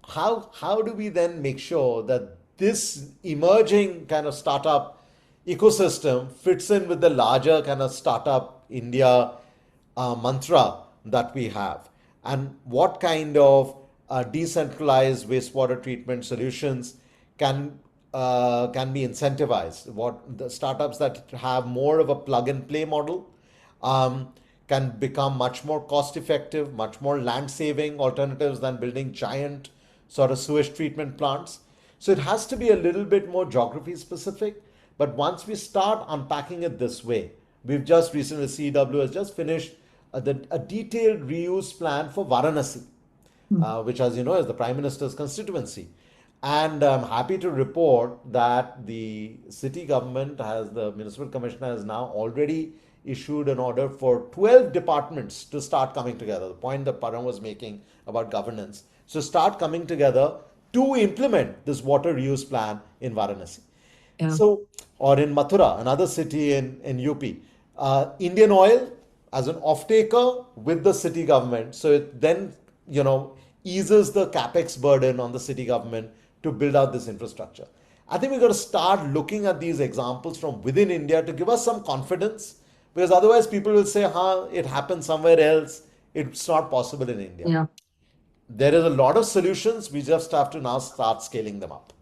how do we then make sure that this emerging kind of startup ecosystem fits in with the larger kind of startup India mantra that we have, and what kind of decentralized wastewater treatment solutions can be incentivized. What the startups that have more of a plug and play model um, can become much more cost effective, much more land saving alternatives than building giant sort of sewage treatment plants. So it has to be a little bit more geography specific. But once we start unpacking it this way, we've just recently, CEEW has just finished a detailed reuse plan for Varanasi, which, as you know, is the Prime Minister's constituency. And I'm happy to report that the city government has, the municipal commissioner has now already issued an order for 12 departments to start coming together. The point that Param was making about governance. So start coming together to implement this water reuse plan in Varanasi. Yeah. So, or in Mathura, another city in UP, Indian Oil as an off-taker with the city government. So it then, eases the capex burden on the city government to build out this infrastructure. I think we've got to start looking at these examples from within India to give us some confidence, because otherwise people will say, it happened somewhere else. It's not possible in India. Yeah. There is a lot of solutions. We just have to now start scaling them up.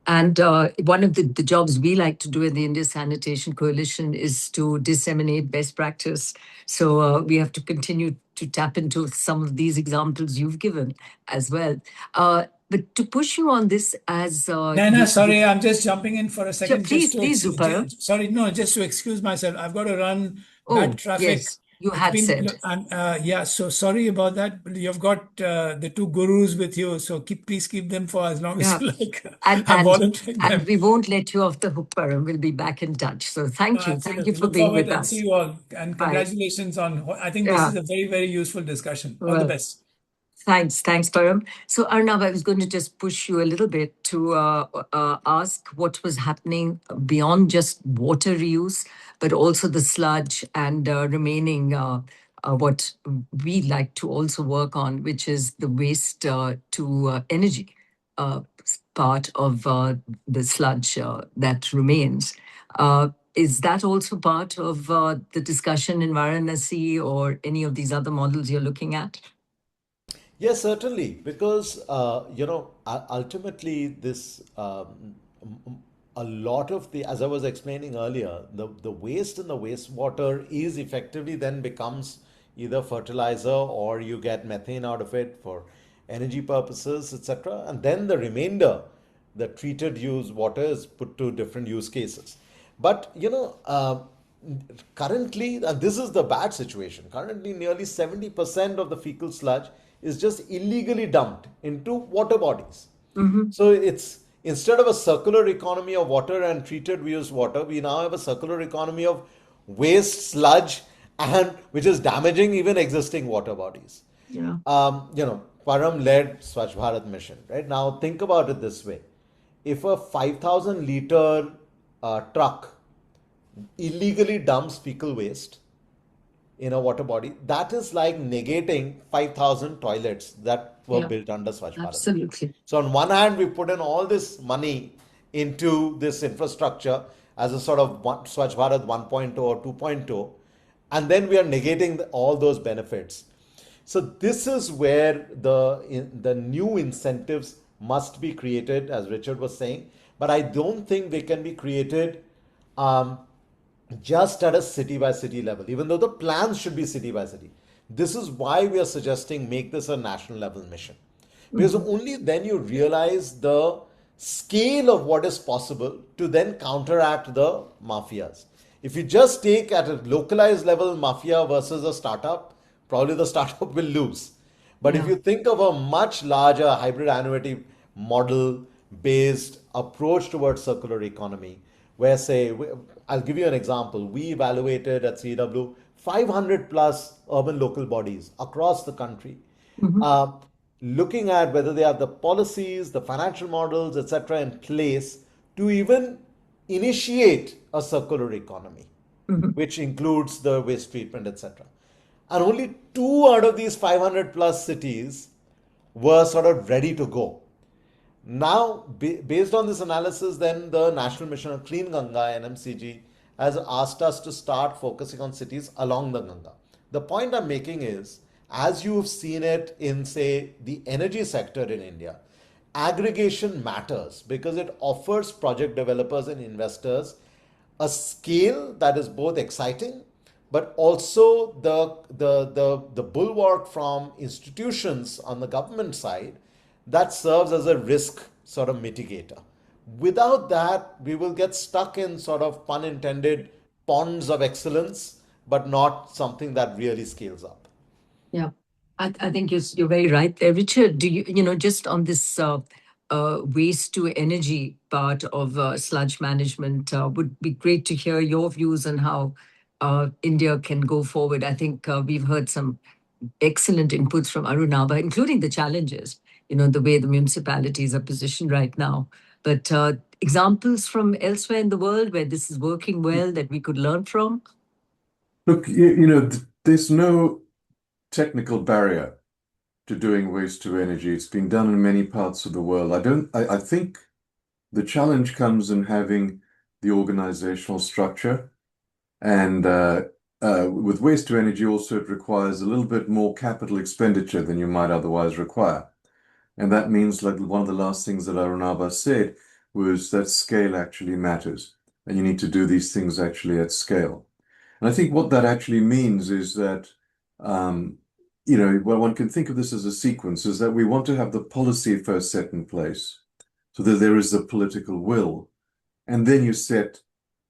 And one of the jobs we like to do in the India Sanitation Coalition is to disseminate best practice. So we have to continue to tap into some of these examples you've given as well. But to push you on this as... Naina, sorry, I'm just jumping in for a second. Please, do, Param. Sorry, no, just to excuse myself. I've got to run. Oh, bad traffic. yes, you had said. Yeah, so sorry about that. You've got the two gurus with you, so please keep them for as long as you like. I'm volunteering them. And we won't let you off the hook, Param. We'll be back in touch. So thank you. Thank you for being with us. See you all. And congratulations on, I think this is a very, very useful discussion. All the best. Thanks, Param. So Arunabha, I was going to just push you a little bit to ask what was happening beyond just water reuse, but also the sludge and remaining what we like to also work on, which is the waste to energy part of the sludge that remains. Is that also part of the discussion in Varanasi or any of these other models you're looking at? Yes, certainly, because ultimately this a lot of the, as I was explaining earlier, the waste in the wastewater is effectively then becomes either fertilizer or you get methane out of it for energy purposes, etc. And then the remainder, the treated use water, is put to different use cases. But currently, and this is the bad situation, currently nearly 70% of the fecal sludge is just illegally dumped into water bodies. Mm-hmm. So it's, instead of a circular economy of water and treated used water, we now have a circular economy of waste, sludge, and which is damaging even existing water bodies. Yeah. Param led Swachh Bharat mission, right? Now think about it this way. If a 5,000 liter truck illegally dumps fecal waste in a water body, that is like negating 5,000 toilets that were built under Swachh Bharat. Absolutely. So on one hand, we put in all this money into this infrastructure as a sort of Swachh Bharat 1.0 or 2.0, and then we are negating all those benefits. So this is where the new incentives must be created, as Richard was saying, but I don't think they can be created just at a city by city level, even though the plans should be city by city. This is why we are suggesting make this a national level mission. Because only then you realize the scale of what is possible to then counteract the mafias. If you just take at a localized level mafia versus a startup, probably the startup will lose. But if you think of a much larger hybrid annuity model based approach towards circular economy, where say, I'll give you an example. We evaluated at CEEW 500 plus urban local bodies across the country, looking at whether they have the policies, the financial models, etc. in place to even initiate a circular economy, which includes the waste treatment, etc. And only 2 out of these 500 plus cities were sort of ready to go. Now, based on this analysis, then the National Mission on Clean Ganga, NMCG, has asked us to start focusing on cities along the Ganga. The point I'm making is, as you've seen it in, say, the energy sector in India, aggregation matters because it offers project developers and investors a scale that is both exciting, but also the bulwark from institutions on the government side that serves as a risk sort of mitigator. Without that, we will get stuck in sort of pun intended ponds of excellence, but not something that really scales up. Yeah, I think you're very right there, Richard. Do just on this waste to energy part of sludge management, would be great to hear your views on how India can go forward. I think we've heard some excellent inputs from Arunabha, including the challenges, the way the municipalities are positioned right now. But examples from elsewhere in the world where this is working well that we could learn from? Look, there's no technical barrier to doing waste to energy. It's been done in many parts of the world. I think the challenge comes in having the organizational structure. And with waste to energy also, it requires a little bit more capital expenditure than you might otherwise require. And that means, like one of the last things that Arunabha said was that scale actually matters. And you need to do these things actually at scale. And I think what that actually means is that, well, one can think of this as a sequence, is that we want to have the policy first set in place so that there is the political will. And then you set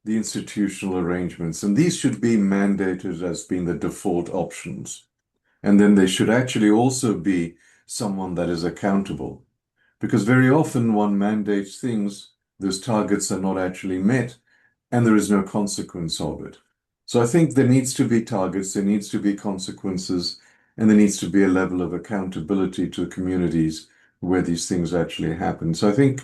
the institutional arrangements. And these should be mandated as being the default options. And then they should actually also be someone that is accountable. Because very often one mandates things, those targets are not actually met, and there is no consequence of it. So I think there needs to be targets, there needs to be consequences, and there needs to be a level of accountability to communities where these things actually happen. So I think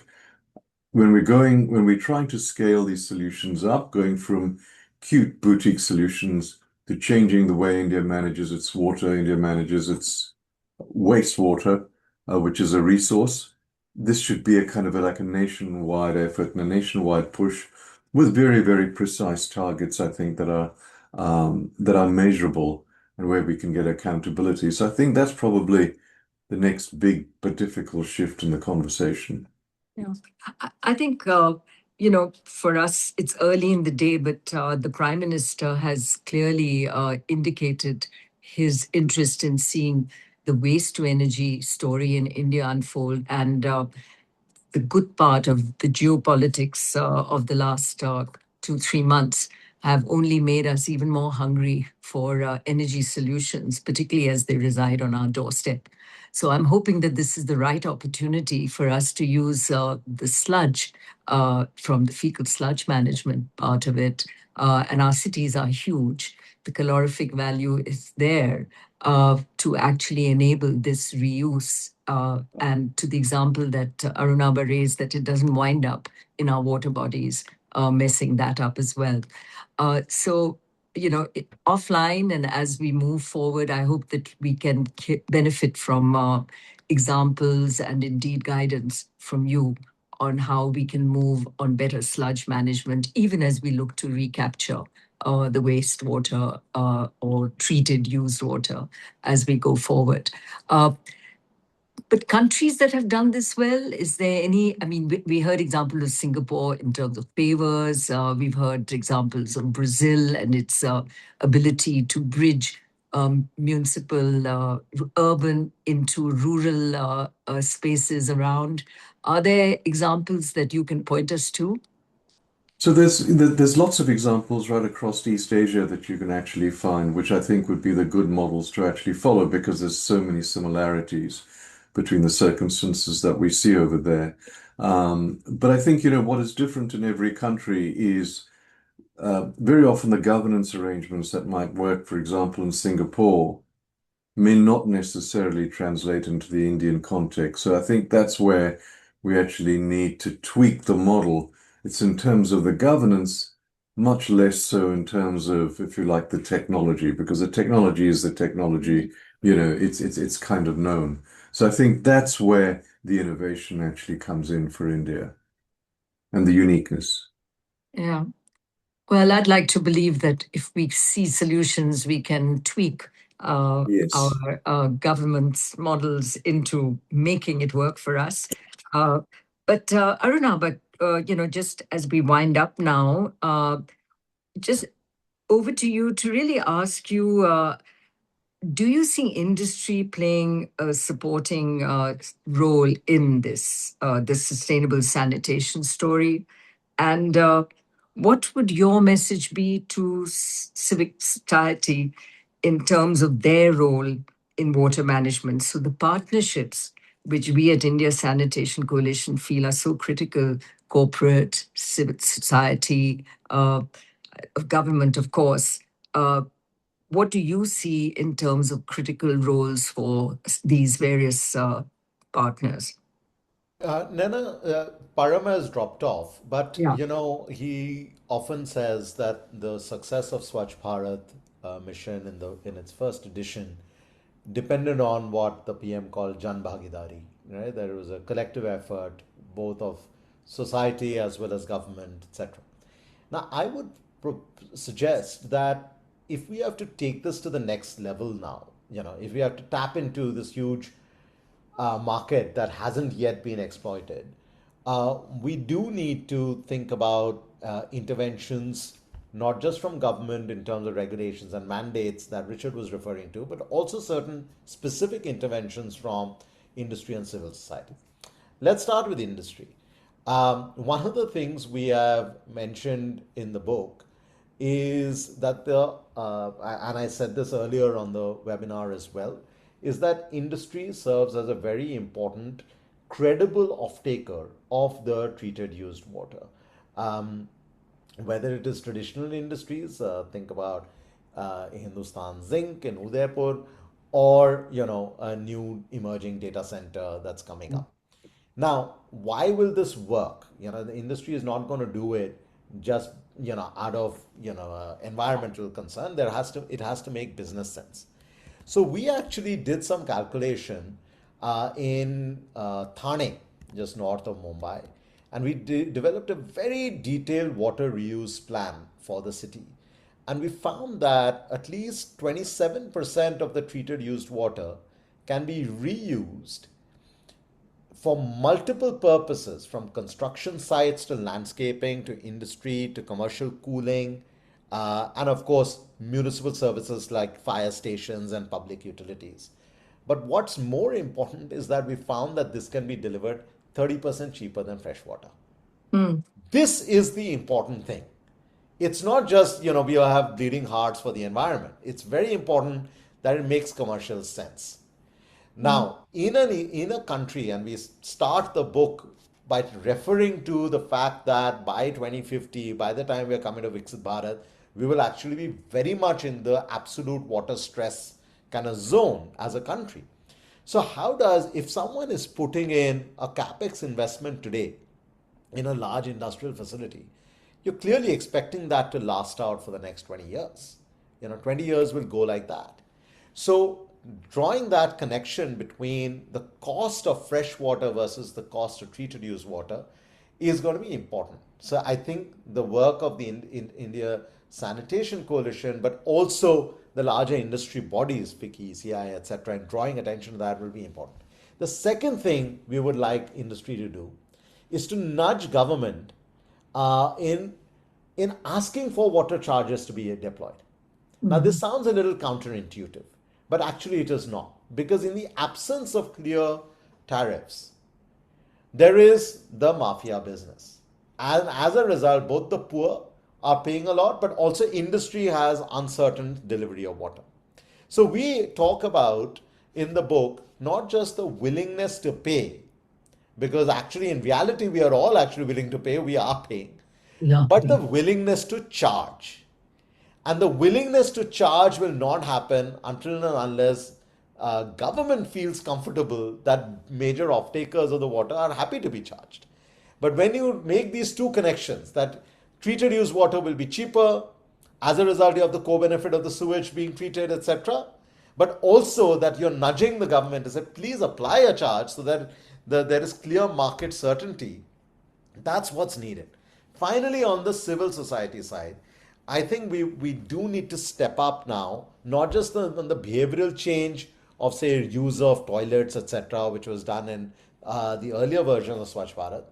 when we're trying to scale these solutions up, going from cute boutique solutions to changing the way India manages its water, India manages its wastewater, which is a resource, this should be a kind of like a nationwide effort and a nationwide push with very, very precise targets, I think, that are measurable and where we can get accountability. So I think that's probably the next big but difficult shift in the conversation. Yeah, I think, for us, it's early in the day, but the Prime Minister has clearly indicated his interest in seeing the waste to energy story in India unfold. And the good part of the geopolitics of the last 2-3 months have only made us even more hungry for energy solutions, particularly as they reside on our doorstep. So I'm hoping that this is the right opportunity for us to use the sludge from the fecal sludge management part of it. And our cities are huge. The calorific value is there to actually enable this reuse. And to the example that Arunabha raised, that it doesn't wind up in our water bodies, messing that up as well. So, offline and as we move forward, I hope that we can benefit from examples and indeed guidance from you on how we can move on better sludge management, even as we look to recapture the wastewater or treated used water as we go forward. But countries that have done this well, is there any? I mean, we heard examples of Singapore in terms of pavers. We've heard examples of Brazil and its ability to bridge municipal, urban into rural spaces around. Are there examples that you can point us to? So there's lots of examples right across East Asia that you can actually find, which I think would be the good models to actually follow because there's so many similarities between the circumstances that we see over there. But I think, what is different in every country is very often the governance arrangements that might work, for example, in Singapore, may not necessarily translate into the Indian context. So I think that's where we actually need to tweak the model. It's in terms of the governance, much less so in terms of, if you like, the technology, because the technology is the technology, it's kind of known. So I think that's where the innovation actually comes in for India and the uniqueness. Yeah. Well, I'd like to believe that if we see solutions, we can tweak Yes. our government's models into making it work for us. Uh, but Arunabha, just as we wind up now, just over to you to really ask you, do you see industry playing a supporting role in this sustainable sanitation story? And what would your message be to civic society in terms of their role in water management? So the partnerships which we at India Sanitation Coalition feel are so critical, corporate, civic society, government, of course. What do you see in terms of critical roles for these various partners? Naina, Parama has dropped off, but Yeah. he often says that the success of Swachh Bharat mission in its first edition depended on what the PM called Jan Bhagidari, right? There was a collective effort, both of society as well as government, etc. Now, I would suggest that if we have to take this to the next level now, if we have to tap into this huge market that hasn't yet been exploited, we do need to think about interventions, not just from government in terms of regulations and mandates that Richard was referring to, but also certain specific interventions from industry and civil society. Let's start with industry. One of the things we have mentioned in the book is that and I said this earlier on the webinar as well, is that industry serves as a very important, credible off-taker of the treated used water. Whether it is traditional industries, think about Hindustan Zinc in Udaipur, or a new emerging data center that's coming up. Now, why will this work? The industry is not going to do it just out of environmental concern. It has to make business sense. So we actually did some calculation in Thane, just north of Mumbai, and we developed a very detailed water reuse plan for the city. And we found that at least 27% of the treated used water can be reused for multiple purposes, from construction sites to landscaping to industry to commercial cooling, and of course, municipal services like fire stations and public utilities. But what's more important is that we found that this can be delivered 30% cheaper than fresh water. This is the important thing. It's not just, we have bleeding hearts for the environment. It's very important that it makes commercial sense. Now, in a country, and we start the book by referring to the fact that by 2050, by the time we are coming to Viksit Bharat, we will actually be very much in the absolute water stress kind of zone as a country. So if someone is putting in a capex investment today in a large industrial facility, you're clearly expecting that to last out for the next 20 years. 20 years will go like that. So drawing that connection between the cost of fresh water versus the cost of treated used water is going to be important. So I think the work of the India Sanitation Coalition, but also the larger industry bodies, FICCI, CEEW, etc., and drawing attention to that will be important. The second thing we would like industry to do is to nudge government in asking for water charges to be deployed. Now, this sounds a little counterintuitive, but actually it is not. Because in the absence of clear tariffs, there is the mafia business. And as a result, both the poor are paying a lot, but also industry has uncertain delivery of water. So we talk about in the book not just the willingness to pay, because actually in reality we are all actually willing to pay, we are paying, but the willingness to charge. And the willingness to charge will not happen until and unless government feels comfortable that major off-takers of the water are happy to be charged. But when you make these two connections, that treated used water will be cheaper as a result of the co-benefit of the sewage being treated, etc., but also that you're nudging the government to say, please apply a charge so that there is clear market certainty. That's what's needed. Finally, on the civil society side, I think we do need to step up now, not just on the behavioral change of, say, use of toilets, etc., which was done in the earlier version of Swachh Bharat,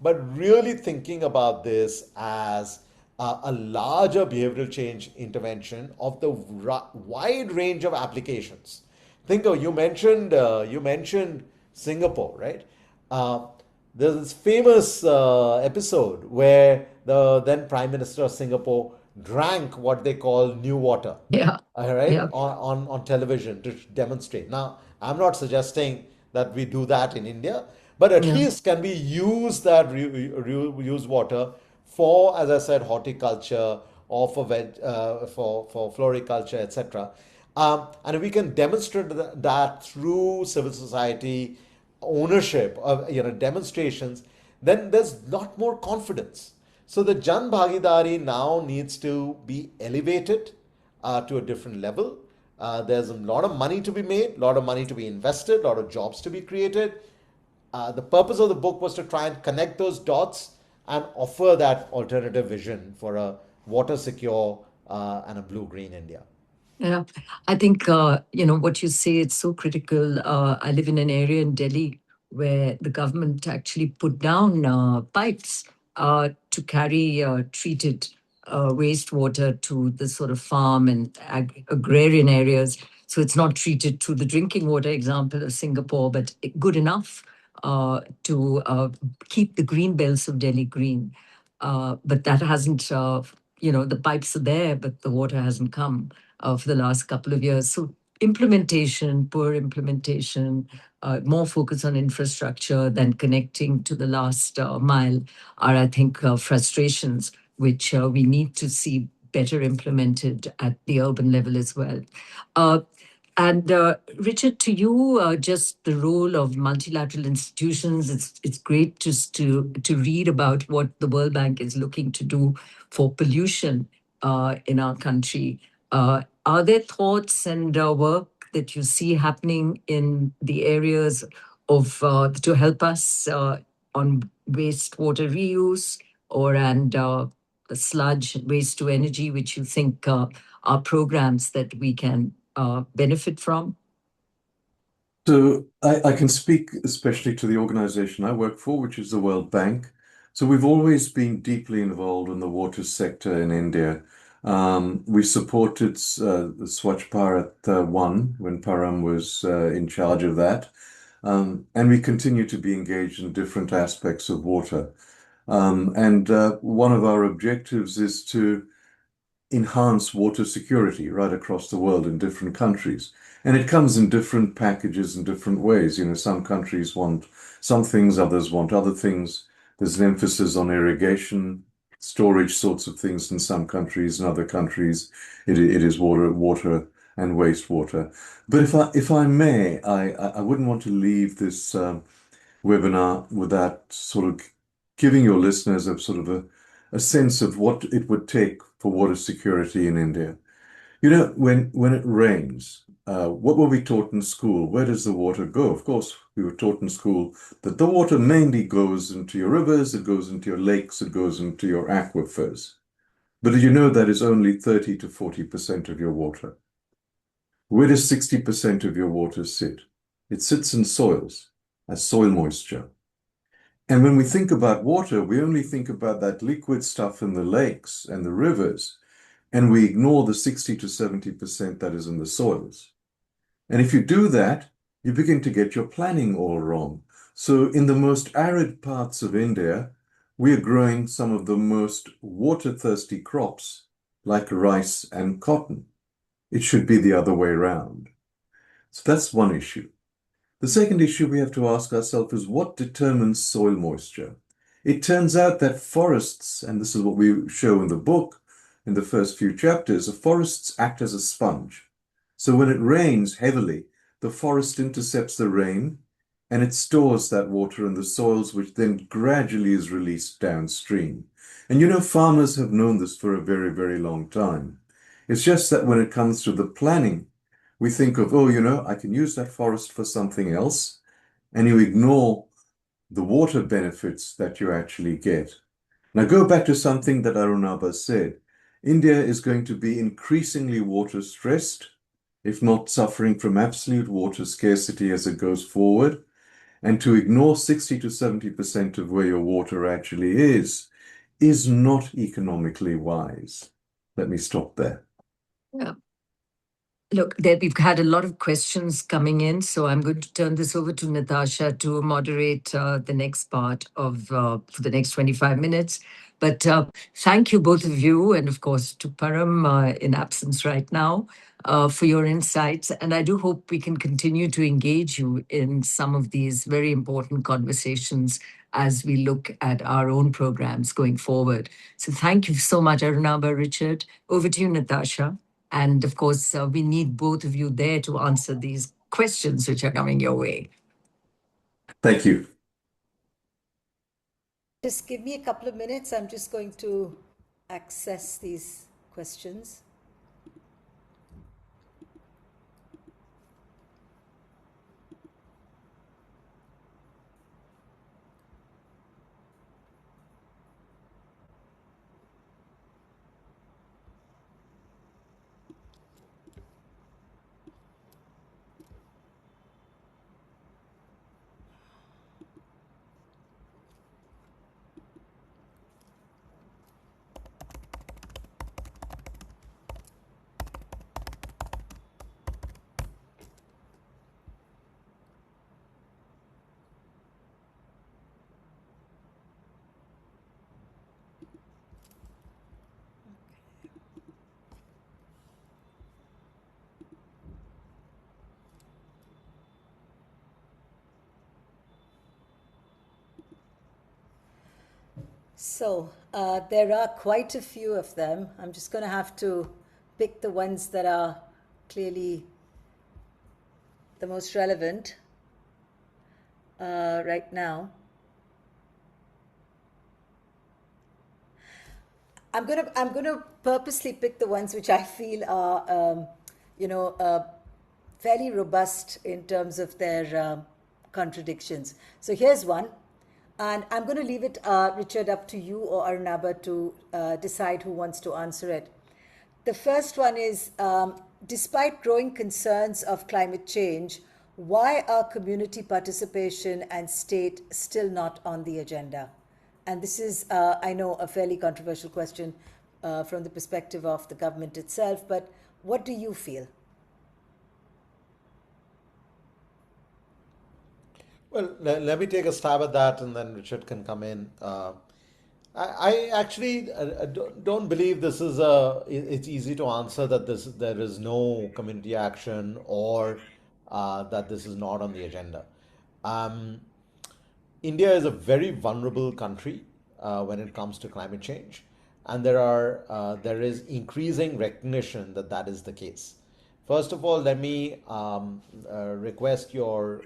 but really thinking about this as a larger behavioral change intervention of the wide range of applications. Think of, you mentioned Singapore, right? Uh, there's this famous episode where the then Prime Minister of Singapore drank what they call new water, Yeah. all right, Yeah. on television to demonstrate. Now, I'm not suggesting that we do that in India, but at Yeah. least can we use that use water for, as I said, horticulture or for for floriculture, etc. And we can demonstrate that through civil society ownership of, demonstrations, then there's a lot more confidence. So the Jan Bhagidari now needs to be elevated to a different level. There's a lot of money to be made, a lot of money to be invested, a lot of jobs to be created. The purpose of the book was to try and connect those dots and offer that alternative vision for a water secure and a blue green India. Yeah, I think what you say, it's so critical. I live in an area in Delhi where the government actually put down pipes to carry treated wastewater to the sort of farm and agrarian areas. So it's not treated to the drinking water example of Singapore, but good enough to keep the green belts of Delhi green. But that hasn't, the pipes are there, but the water hasn't come for the last couple of years. So implementation, poor implementation, more focus on infrastructure than connecting to the last mile are, I think, frustrations which we need to see better implemented at the urban level as well. And Richard, to you, just the role of multilateral institutions. It's great just to read about what the World Bank is looking to do for pollution in our country. Are there thoughts and work that you see happening in the areas of to help us on wastewater reuse the sludge waste to energy, which you think are programs that we can benefit from? So I can speak especially to the organization I work for, which is the World Bank. So we've always been deeply involved in the water sector in India. We supported the Swachh Bharat 1 when Param was in charge of that. And we continue to be engaged in different aspects of water. And one of our objectives is to enhance water security right across the world in different countries. And it comes in different packages in different ways. Some countries want some things, others want other things. There's an emphasis on irrigation, storage sorts of things in some countries. In other countries, it is water and wastewater. But if I may, I wouldn't want to leave this webinar without sort of giving your listeners a sense of what it would take for water security in India. When it rains, what were we taught in school? Where does the water go? Of course, we were taught in school that the water mainly goes into your rivers, it goes into your lakes, it goes into your aquifers. But did you know that is only 30 to 40% of your water? Where does 60% of your water sit? It sits in soils as soil moisture. And when we think about water, we only think about that liquid stuff in the lakes and the rivers, and we ignore the 60 to 70% that is in the soils. And if you do that, you begin to get your planning all wrong. So in the most arid parts of India, we are growing some of the most water-thirsty crops, like rice and cotton. It should be the other way around. So that's one issue. The second issue we have to ask ourselves is what determines soil moisture? It turns out that forests, and this is what we show in the book, in the first few chapters, forests act as a sponge. So when it rains heavily, the forest intercepts the rain and it stores that water in the soils, which then gradually is released downstream. And farmers have known this for a very, very long time. It's just that when it comes to the planning, we think of, I can use that forest for something else, and you ignore the water benefits that you actually get. Now go back to something that Arunabha said. India is going to be increasingly water stressed, if not suffering from absolute water scarcity as it goes forward. And to ignore 60 to 70% of where your water actually is not economically wise. Let me stop there. Yeah. Look, we've had a lot of questions coming in, so I'm going to turn this over to Natasha to moderate the next part of for the next 25 minutes. But thank you, both of you, and of course to Param in absence right now, for your insights. And I do hope we can continue to engage you in some of these very important conversations as we look at our own programs going forward. So thank you so much, Arunabha, Richard. Over to you, Natasha. And of course, we need both of you there to answer these questions which are coming your way. Thank you. Just give me a couple of minutes. I'm just going to access these questions. So there are quite a few of them. I'm just going to have to pick the ones that are clearly the most relevant right now. I'm gonna purposely pick the ones which I feel are fairly robust in terms of their contradictions. So here's one. And I'm going to leave it, Richard, up to you or Arunabha to decide who wants to answer it. The first one is, despite growing concerns of climate change, why are community participation and state still not on the agenda? And this is, I know, a fairly controversial question from the perspective of the government itself, but what do you feel? Well, let me take a stab at that, and then Richard can come in. I actually don't believe this is it's easy to answer that there is no community action or that this is not on the agenda. Um, India is a very vulnerable country when it comes to climate change, and there is increasing recognition that that is the case. First of all, let me request your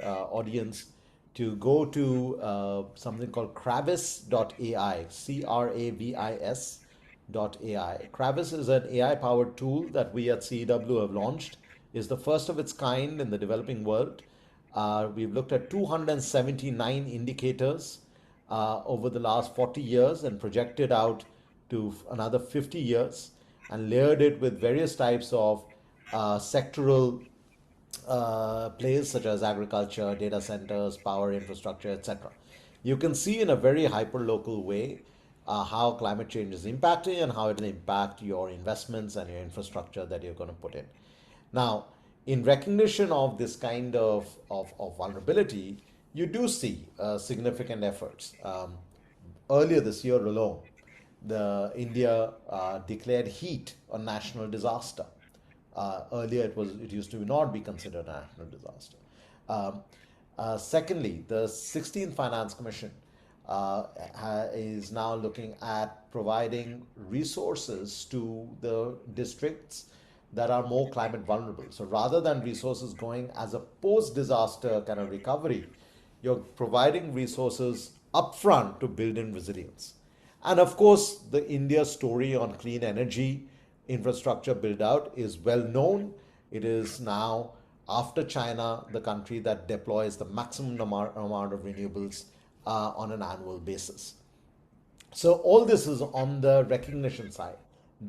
audience to go to something called Kravis.ai, Kravis.ai. Kravis is an AI powered tool that we at CEEW have launched. It's the first of its kind in the developing world. We've looked at 279 indicators over the last 40 years and projected out to another 50 years and layered it with various types of sectoral plays such as agriculture, data centers, power infrastructure, etc. You can see in a very hyper-local way how climate change is impacting and how it will impact your investments and your infrastructure that you're going to put in. Now, in recognition of this kind of vulnerability, you do see significant efforts. Earlier this year alone, the India declared heat a national disaster. Earlier, it used to not be considered a national disaster. Secondly, the 16th Finance Commission is now looking at providing resources to the districts that are more climate vulnerable. So rather than resources going as a post-disaster kind of recovery, you're providing resources upfront to build in resilience. And of course, the India story on clean energy infrastructure build out is well known. It is now, after China, the country that deploys the maximum amount of renewables on an annual basis. So all this is on the recognition side.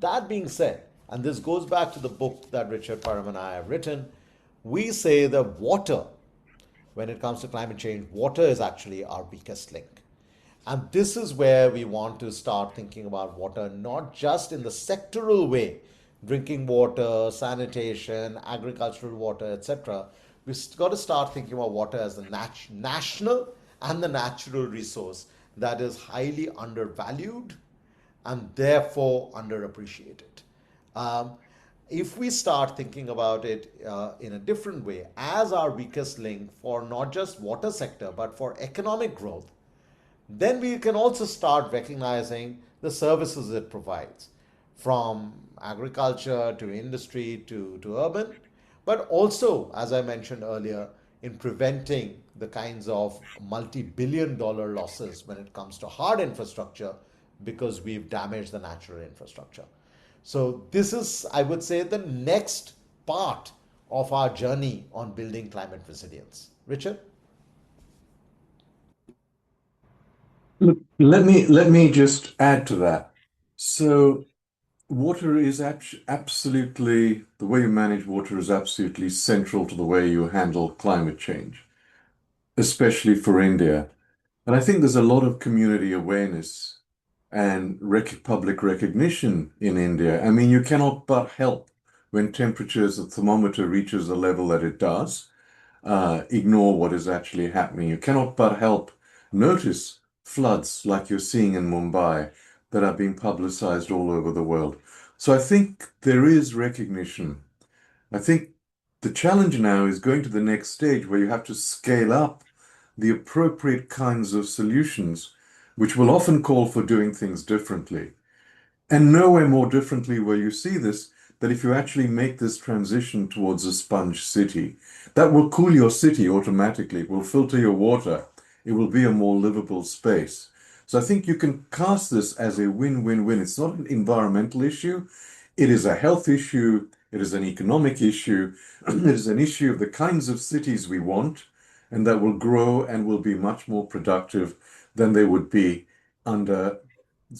That being said, and this goes back to the book that Richard Param and I have written, we say that water, when it comes to climate change, water is actually our weakest link. And this is where we want to start thinking about water, not just in the sectoral way, drinking water, sanitation, agricultural water, etc. We've got to start thinking about water as the national and the natural resource that is highly undervalued and therefore underappreciated. If we start thinking about it in a different way as our weakest link for not just water sector but for economic growth, then we can also start recognizing the services it provides, from agriculture to industry to urban, but also, as I mentioned earlier, in preventing the kinds of multi-billion-dollar losses when it comes to hard infrastructure because we've damaged the natural infrastructure. So this is, I would say, the next part of our journey on building climate resilience. Richard? Look, let me just add to that. So water is absolutely, the way you manage water is absolutely central to the way you handle climate change, especially for India. And I think there's a lot of community awareness and public recognition in India. I mean, you cannot but help when temperatures, the thermometer reaches the level that it does, ignore what is actually happening. You cannot but help notice floods like you're seeing in Mumbai that are being publicized all over the world. So I think there is recognition. I think the challenge now is going to the next stage where you have to scale up the appropriate kinds of solutions, which will often call for doing things differently. And nowhere more differently will you see this than if you actually make this transition towards a sponge city. That will cool your city automatically. It will filter your water. It will be a more livable space. So I think you can cast this as a win-win-win. It's not an environmental issue. It is a health issue. It is an economic issue. It is an issue of the kinds of cities we want and that will grow and will be much more productive than they would be under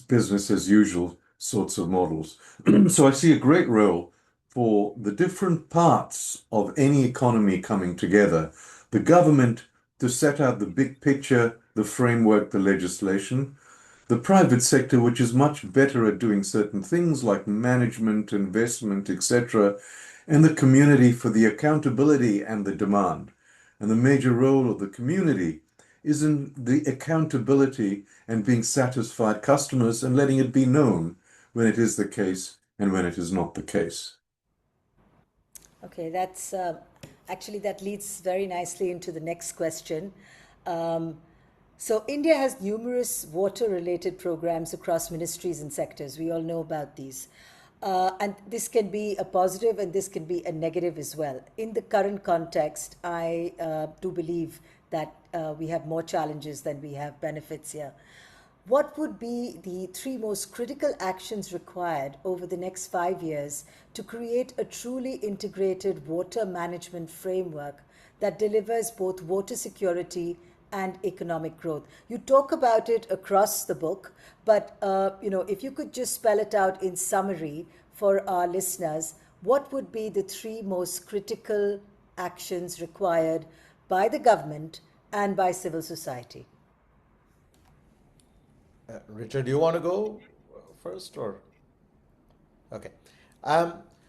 business as usual sorts of models. So I see a great role for the different parts of any economy coming together. The government to set out the big picture, the framework, the legislation. The private sector, which is much better at doing certain things like management, investment, etc., and the community for the accountability and the demand. And the major role of the community is in the accountability and being satisfied customers and letting it be known when it is the case and when it is not the case. Okay, that's actually that leads very nicely into the next question. So India has numerous water-related programs across ministries and sectors. We all know about these. And this can be a positive and this can be a negative as well. In the current context, I do believe that we have more challenges than we have benefits here. What would be the three most critical actions required over the next 5 years to create a truly integrated water management framework that delivers both water security and economic growth? You talk about it across the book, but if you could just spell it out in summary for our listeners, what would be the three most critical actions required by the government and by civil society? Richard, do you want to go first or? Okay.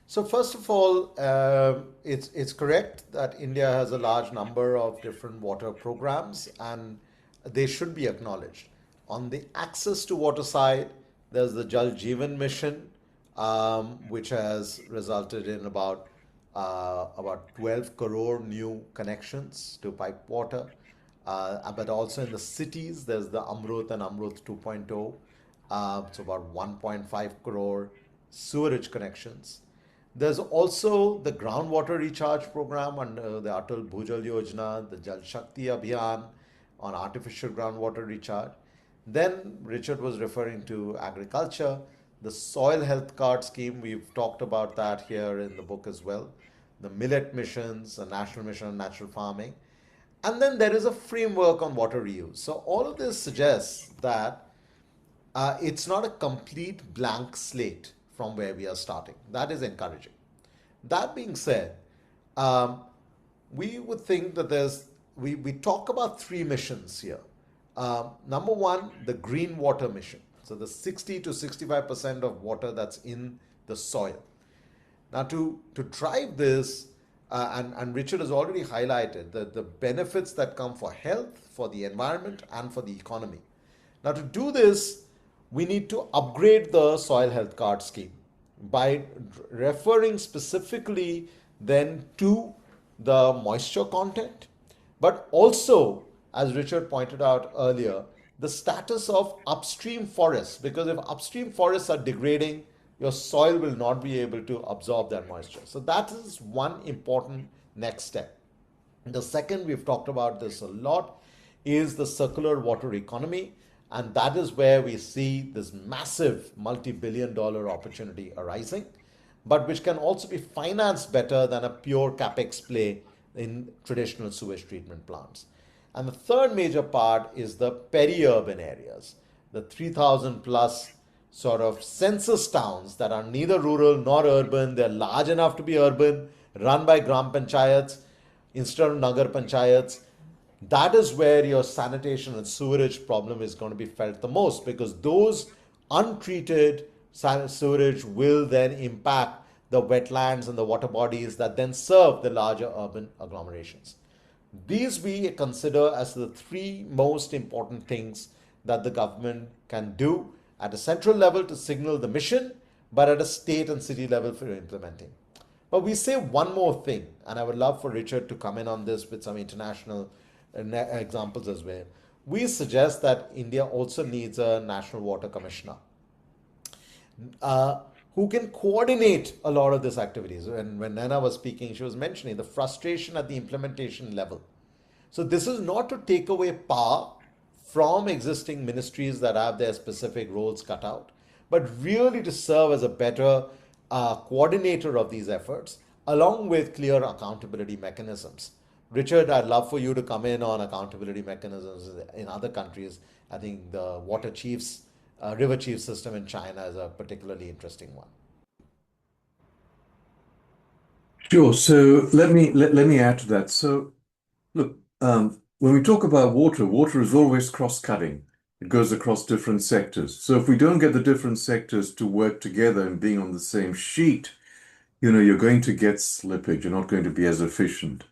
So first of all, it's correct that India has a large number of different water programs and they should be acknowledged. On the access to water side, there's the Jal Jeevan Mission, which has resulted in about 12 crore new connections to pipe water. But also in the cities, there's the Amrut and Amrut 2.0. It's about 1.5 crore sewerage connections. There's also the groundwater recharge program under the Atal Bhujal Yojana, the Jal Shakti Abhiyan on artificial groundwater recharge. Then Richard was referring to agriculture, the soil health card scheme. We've talked about that here in the book as well. The millet missions, the national mission on natural farming. And then there is a framework on water reuse. So all of this suggests that it's not a complete blank slate from where we are starting. That is encouraging. That being said, we would think that we talk about three missions here. Number one, the green water mission. So the 60 to 65% of water that's in the soil. Now, to drive this, and Richard has already highlighted the benefits that come for health, for the environment, and for the economy. Now, to do this, we need to upgrade the soil health card scheme by referring specifically then to the moisture content, but also, as Richard pointed out earlier, the status of upstream forests, because if upstream forests are degrading, your soil will not be able to absorb that moisture. So that is one important next step. The second, we've talked about this a lot, is the circular water economy. And that is where we see this massive multi-billion-dollar opportunity arising, but which can also be financed better than a pure capex play in traditional sewage treatment plants. And the third major part is the peri-urban areas, the 3,000 plus sort of census towns that are neither rural nor urban. They're large enough to be urban, run by gram panchayats instead of nagar panchayats. That is where your sanitation and sewerage problem is going to be felt the most, because those untreated sewerage will then impact the wetlands and the water bodies that then serve the larger urban agglomerations. These we consider as the three most important things that the government can do at a central level to signal the mission, but at a state and city level for implementing. But we say one more thing, and I would love for Richard to come in on this with some international examples as well. We suggest that India also needs a national water commissioner who can coordinate a lot of these activities. And when Naina was speaking, she was mentioning the frustration at the implementation level. So this is not to take away power from existing ministries that have their specific roles cut out, but really to serve as a better coordinator of these efforts, along with clear accountability mechanisms. Richard, I'd love for you to come in on accountability mechanisms in other countries. I think the water chiefs, river chief system in China is a particularly interesting one. Sure. So let me add to that. So look, when we talk about water, water is always cross-cutting. It goes across different sectors. So if we don't get the different sectors to work together and being on the same sheet, you're going to get slippage. You're not going to be as efficient.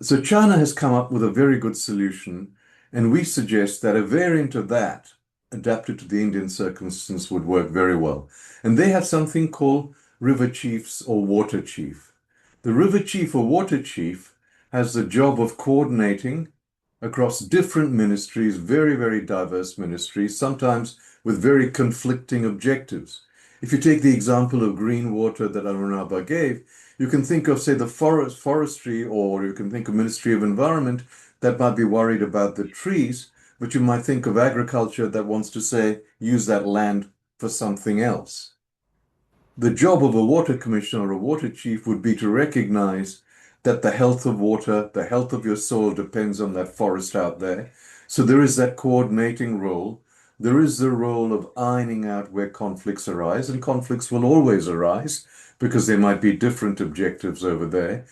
So China has come up with a very good solution, and we suggest that a variant of that, adapted to the Indian circumstance, would work very well. And they have something called river chiefs or water chief. The river chief or water chief has the job of coordinating across different ministries, very, very diverse ministries, sometimes with very conflicting objectives. If you take the example of green water that Arunabha gave, you can think of, say, the forestry, or you can think of Ministry of Environment that might be worried about the trees, but you might think of agriculture that wants to say, use that land for something else. The job of a water commissioner or a water chief would be to recognize that the health of water, the health of your soil depends on that forest out there. So there is that coordinating role. There is the role of ironing out where conflicts arise, and conflicts will always arise because there might be different objectives over there.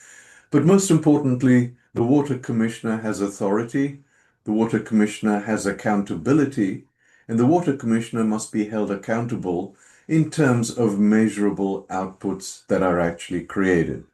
But most importantly, the water commissioner has authority, the water commissioner has accountability, and the water commissioner must be held accountable in terms of measurable outputs that are actually created.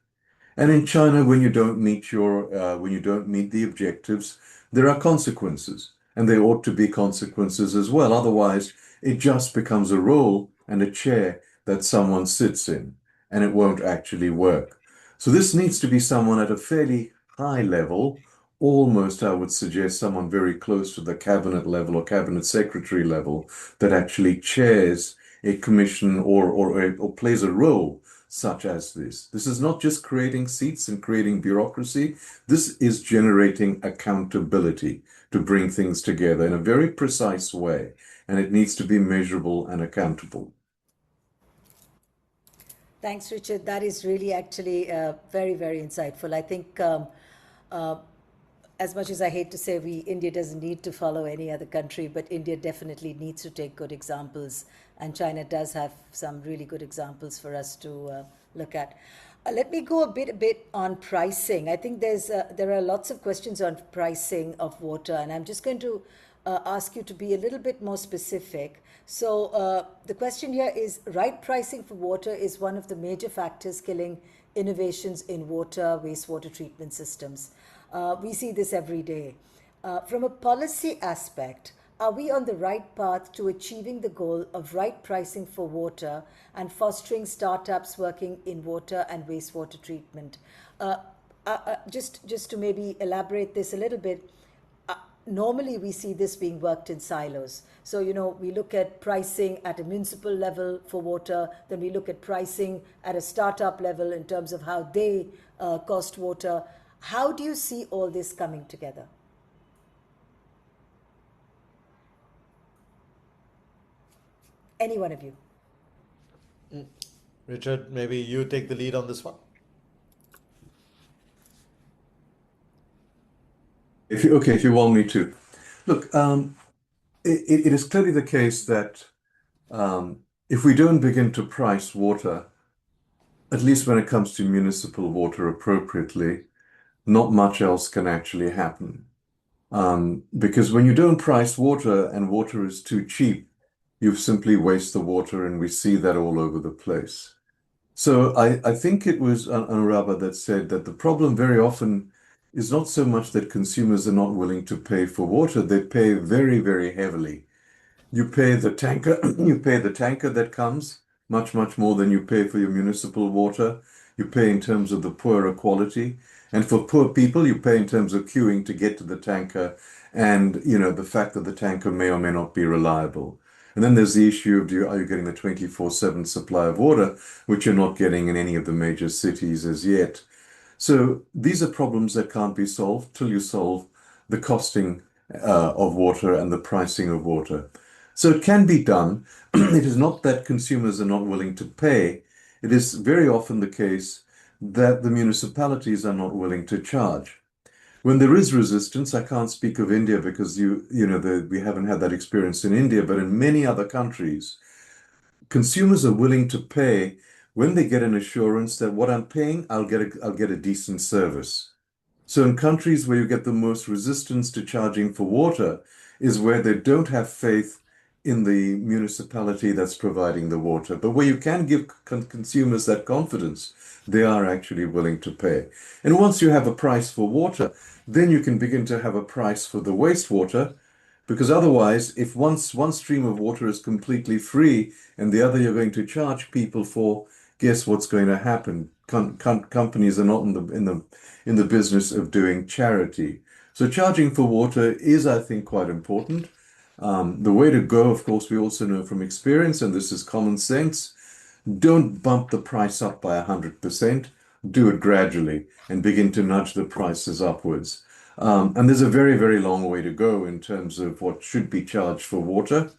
And in China, when you don't meet the objectives, there are consequences, and there ought to be consequences as well. Otherwise, it just becomes a role and a chair that someone sits in, and it won't actually work. So this needs to be someone at a fairly high level, almost, I would suggest, someone very close to the cabinet level or cabinet secretary level that actually chairs a commission or plays a role such as this. This is not just creating seats and creating bureaucracy. This is generating accountability to bring things together in a very precise way, and it needs to be measurable and accountable. Thanks, Richard. That is really actually very, very insightful. I think as much as I hate to say India doesn't need to follow any other country, but India definitely needs to take good examples and China does have some really good examples for us to look at. Let me go a bit on pricing. I think there are lots of questions on pricing of water, and I'm just going to ask you to be a little bit more specific. So the question here is, right pricing for water is one of the major factors killing innovations in water, wastewater treatment systems. We see this every day. From a policy aspect, are we on the right path to achieving the goal of right pricing for water and fostering startups working in water and wastewater treatment? Just to maybe elaborate this a little bit, normally we see this being worked in silos. So, we look at pricing at a municipal level for water, then we look at pricing at a startup level in terms of how they cost water. How do you see all this coming together? Any one of you? Richard, maybe you take the lead on this one. If you want me to. Look, it is clearly the case that if we don't begin to price water, at least when it comes to municipal water appropriately, not much else can actually happen. Because when you don't price water and water is too cheap, you simply waste the water, and we see that all over the place. So I think it was Arunabha that said that the problem very often is not so much that consumers are not willing to pay for water, they pay very, very heavily. You pay the tanker, you pay the tanker that comes, much more than you pay for your municipal water. You pay in terms of the poorer quality. And for poor people, you pay in terms of queuing to get to the tanker and, the fact that the tanker may or may not be reliable. And then there's the issue of are you getting the 24/7 supply of water, which you're not getting in any of the major cities as yet. So these are problems that can't be solved till you solve the costing of water and the pricing of water. So it can be done. It is not that consumers are not willing to pay. It is very often the case that the municipalities are not willing to charge. When there is resistance, I can't speak of India because we haven't had that experience in India, but in many other countries, consumers are willing to pay when they get an assurance that what I'm paying, I'll get a decent service. So in countries where you get the most resistance to charging for water is where they don't have faith in the municipality that's providing the water. But where you can give consumers that confidence, they are actually willing to pay. And once you have a price for water, then you can begin to have a price for the wastewater, because otherwise, if one stream of water is completely free and the other you're going to charge people for, guess what's going to happen? Companies are not in the business of doing charity. So charging for water is, I think, quite important. The way to go, of course, we also know from experience, and this is common sense, don't bump the price up by 100%. Do it gradually and begin to nudge the prices upwards. And there's a very, very long way to go in terms of what should be charged for water.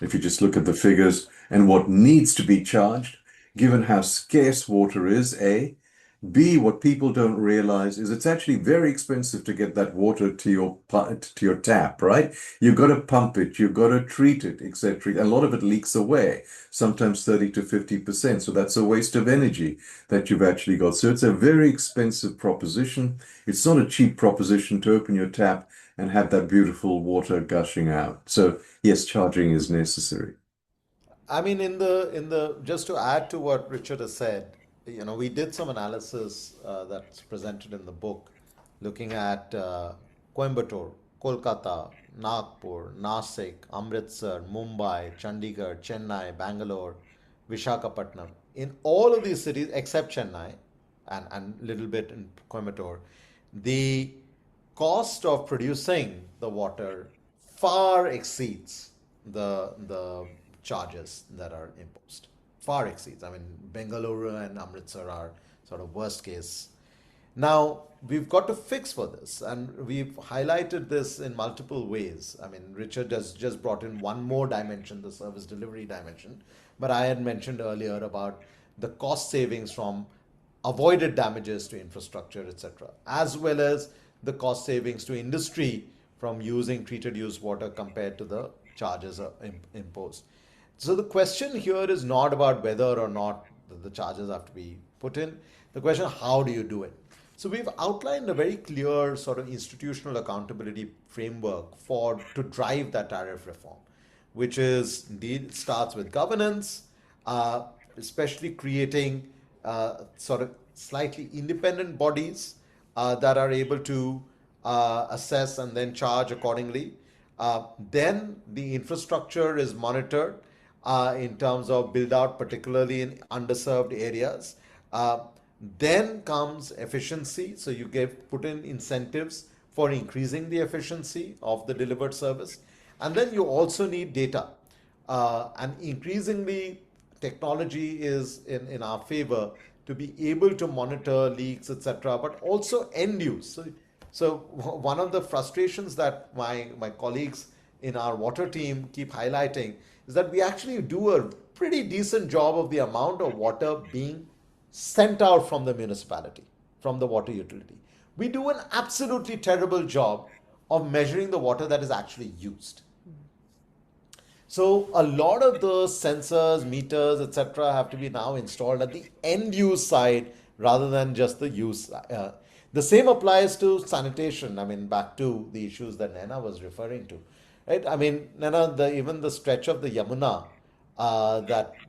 If you just look at the figures and what needs to be charged, given how scarce water is, A. B, what people don't realize is it's actually very expensive to get that water to your tap, right? You've got to pump it, you've got to treat it, etc. A lot of it leaks away, sometimes 30 to 50%. So that's a waste of energy that you've actually got. So it's a very expensive proposition. It's not a cheap proposition to open your tap and have that beautiful water gushing out. So yes, charging is necessary. I mean, just to add to what Richard has said, we did some analysis that's presented in the book, looking at Coimbatore, Kolkata, Nagpur, Nasik, Amritsar, Mumbai, Chandigarh, Chennai, Bangalore, Vishakhapatnam. In all of these cities, except Chennai and little bit in Coimbatore, the cost of producing the water far exceeds the charges that are imposed. Far exceeds. I mean, Bengaluru and Amritsar are sort of worst case. Now, we've got to fix for this, and we've highlighted this in multiple ways. I mean, Richard has just brought in one more dimension, the service delivery dimension, but I had mentioned earlier about the cost savings from avoided damages to infrastructure, etc., as well as the cost savings to industry from using treated use water compared to the charges imposed. So the question here is not about whether or not the charges have to be put in. The question, how do you do it? So we've outlined a very clear sort of institutional accountability framework to drive that tariff reform, which is indeed starts with governance, uh, especially creating sort of slightly independent bodies that are able to assess and then charge accordingly. Then the infrastructure is monitored in terms of build out, particularly in underserved areas. Uh, then comes efficiency. So you put in incentives for increasing the efficiency of the delivered service. And then you also need data. And increasingly, technology is in our favor to be able to monitor leaks, etc., but also end use. So one of the frustrations that my colleagues in our water team keep highlighting is that we actually do a pretty decent job of the amount of water being sent out from the municipality, from the water utility. We do an absolutely terrible job of measuring the water that is actually used. So a lot of those sensors, meters, etc., have to be now installed at the end use side rather than just the use. The same applies to sanitation. I mean, back to the issues that Naina was referring to, right? I mean, Naina, even the stretch of the Yamuna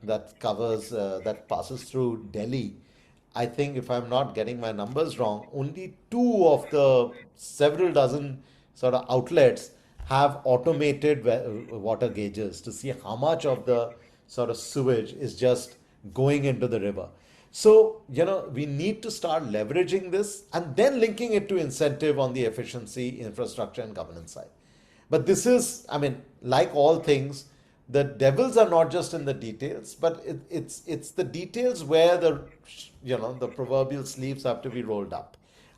that passes through Delhi. I think if I'm not getting my numbers wrong, only two of the several dozen sort of outlets have automated water gauges to see how much of the sort of sewage is just going into the river. So, we need to start leveraging this and then linking it to incentive on the efficiency, infrastructure, and governance side. But this is, I mean, like all things, the devils are not just in the details, but it's the details where the proverbial sleeves have to be rolled up.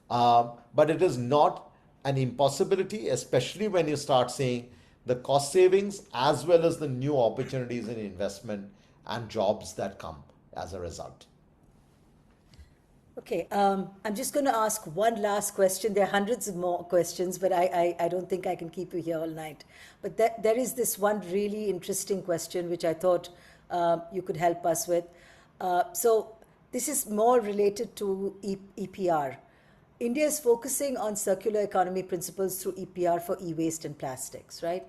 But it is not an impossibility, especially when you start seeing the cost savings as well as the new opportunities in investment and jobs that come as a result. Okay, I'm just going to ask one last question. There are hundreds of more questions, but I don't think I can keep you here all night. But there is this one really interesting question which I thought you could help us with. So this is more related to EPR. India is focusing on circular economy principles through EPR for e-waste and plastics, right?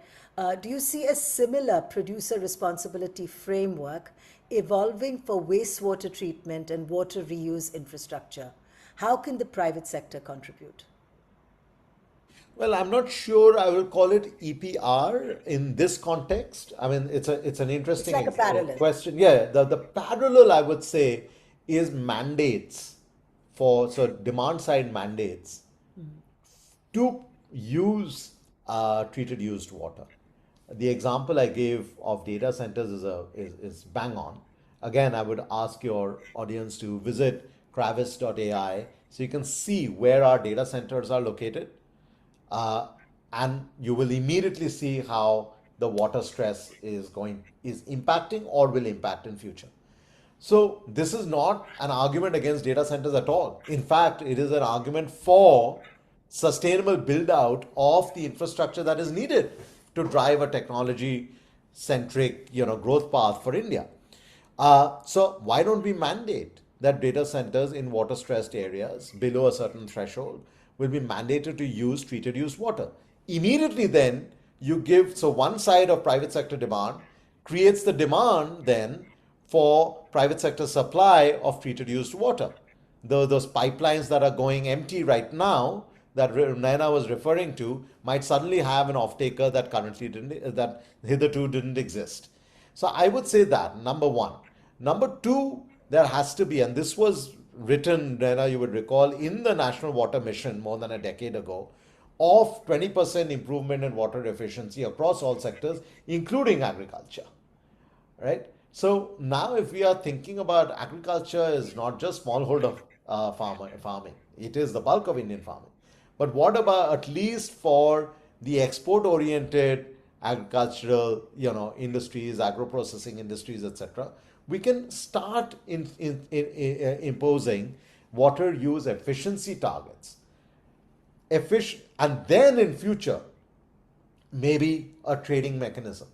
Do you see a similar producer responsibility framework evolving for wastewater treatment and water reuse infrastructure? How can the private sector contribute? Well, I'm not sure I will call it EPR in this context. I mean, it's an interesting It's like a parallel question. Yeah, the parallel I would say is mandates so demand side mandates to use treated used water. The example I gave of data centers is bang on. Again, I would ask your audience to visit kravis.ai so you can see where our data centers are located. And you will immediately see how the water stress is impacting or will impact in future. So this is not an argument against data centers at all. In fact, it is an argument for sustainable build out of the infrastructure that is needed to drive a technology centric growth path for India. So why don't we mandate that data centers in water stressed areas below a certain threshold will be mandated to use treated used water? Immediately then you give, so one side of private sector demand creates the demand then for private sector supply of treated used water. Those pipelines that are going empty right now that Naina was referring to might suddenly have an off-taker that hitherto didn't exist. So I would say that, number one. Number two, there has to be, and this was written, Naina, you would recall, in the National Water Mission more than a decade ago, of 20% improvement in water efficiency across all sectors, including agriculture, right? So now if we are thinking about agriculture is not just smallholder farming, it is the bulk of Indian farming. But what about at least for the export-oriented agricultural, industries, agro-processing industries, etc., we can start imposing water use efficiency targets. And then in future, maybe a trading mechanism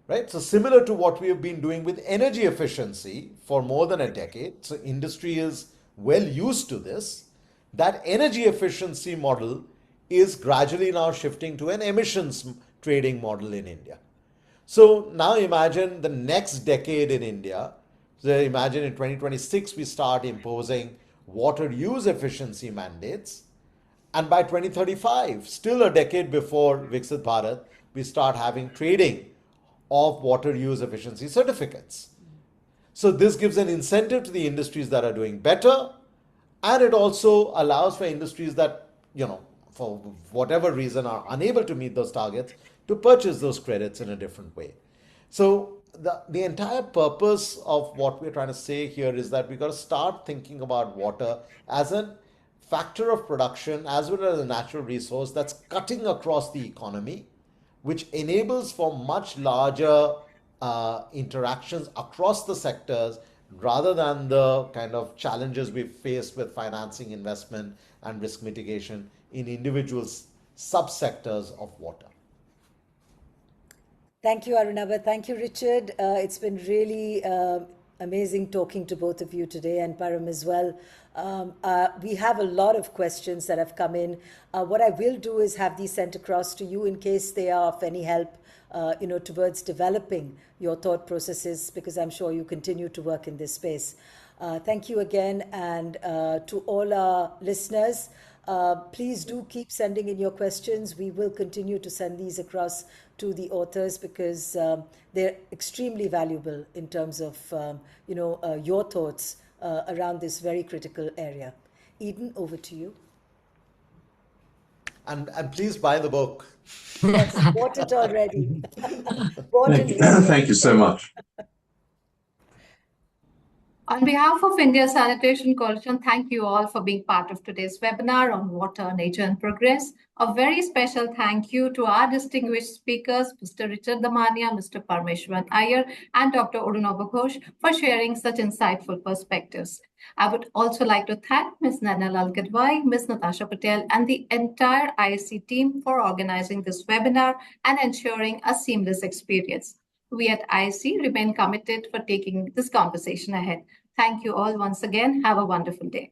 right? So similar to what we have been doing with energy efficiency for more than a decade. So industry is well used to this. That energy efficiency model is gradually now shifting to an emissions trading model in India. So now imagine the next decade in India. So imagine in 2026 we start imposing water use efficiency mandates, and by 2035, still a decade before Viksit Bharat, we start having trading of water use efficiency certificates. So this gives an incentive to the industries that are doing better, and it also allows for industries that, for whatever reason are unable to meet those targets to purchase those credits in a different way. So the entire purpose of what we're trying to say here is that we've got to start thinking about water as a factor of production as well as a natural resource that's cutting across the economy, which enables for much larger interactions across the sectors rather than the kind of challenges we've faced with financing, investment, and risk mitigation in individual subsectors of water. Thank you, Arunabha. Thank you, Richard. It's been really amazing talking to both of you today, and Param as well. We have a lot of questions that have come in. What I will do is have these sent across to you in case they are of any help, towards developing your thought processes, because I'm sure you continue to work in this space. Thank you again, and to all our listeners, please do keep sending in your questions. We will continue to send these across to the authors because they're extremely valuable in terms of your thoughts around this very critical area. Eden, over to you. And please buy the book. Yes, bought it already. Bought and ready. Thank you so much. On behalf of India Sanitation Coalition, thank you all for being part of today's webinar on water, nature, and progress. A very special thank you to our distinguished speakers, Mr. Richard Damania, Mr. Parameswaran Iyer, and Dr. Arunabha Ghosh for sharing such insightful perspectives. I would also like to thank Ms. Naina Kidwai, Ms. Natasha Patel, and the entire ISC team for organizing this webinar and ensuring a seamless experience. We at ISC remain committed for taking this conversation ahead. Thank you all once again. Have a wonderful day.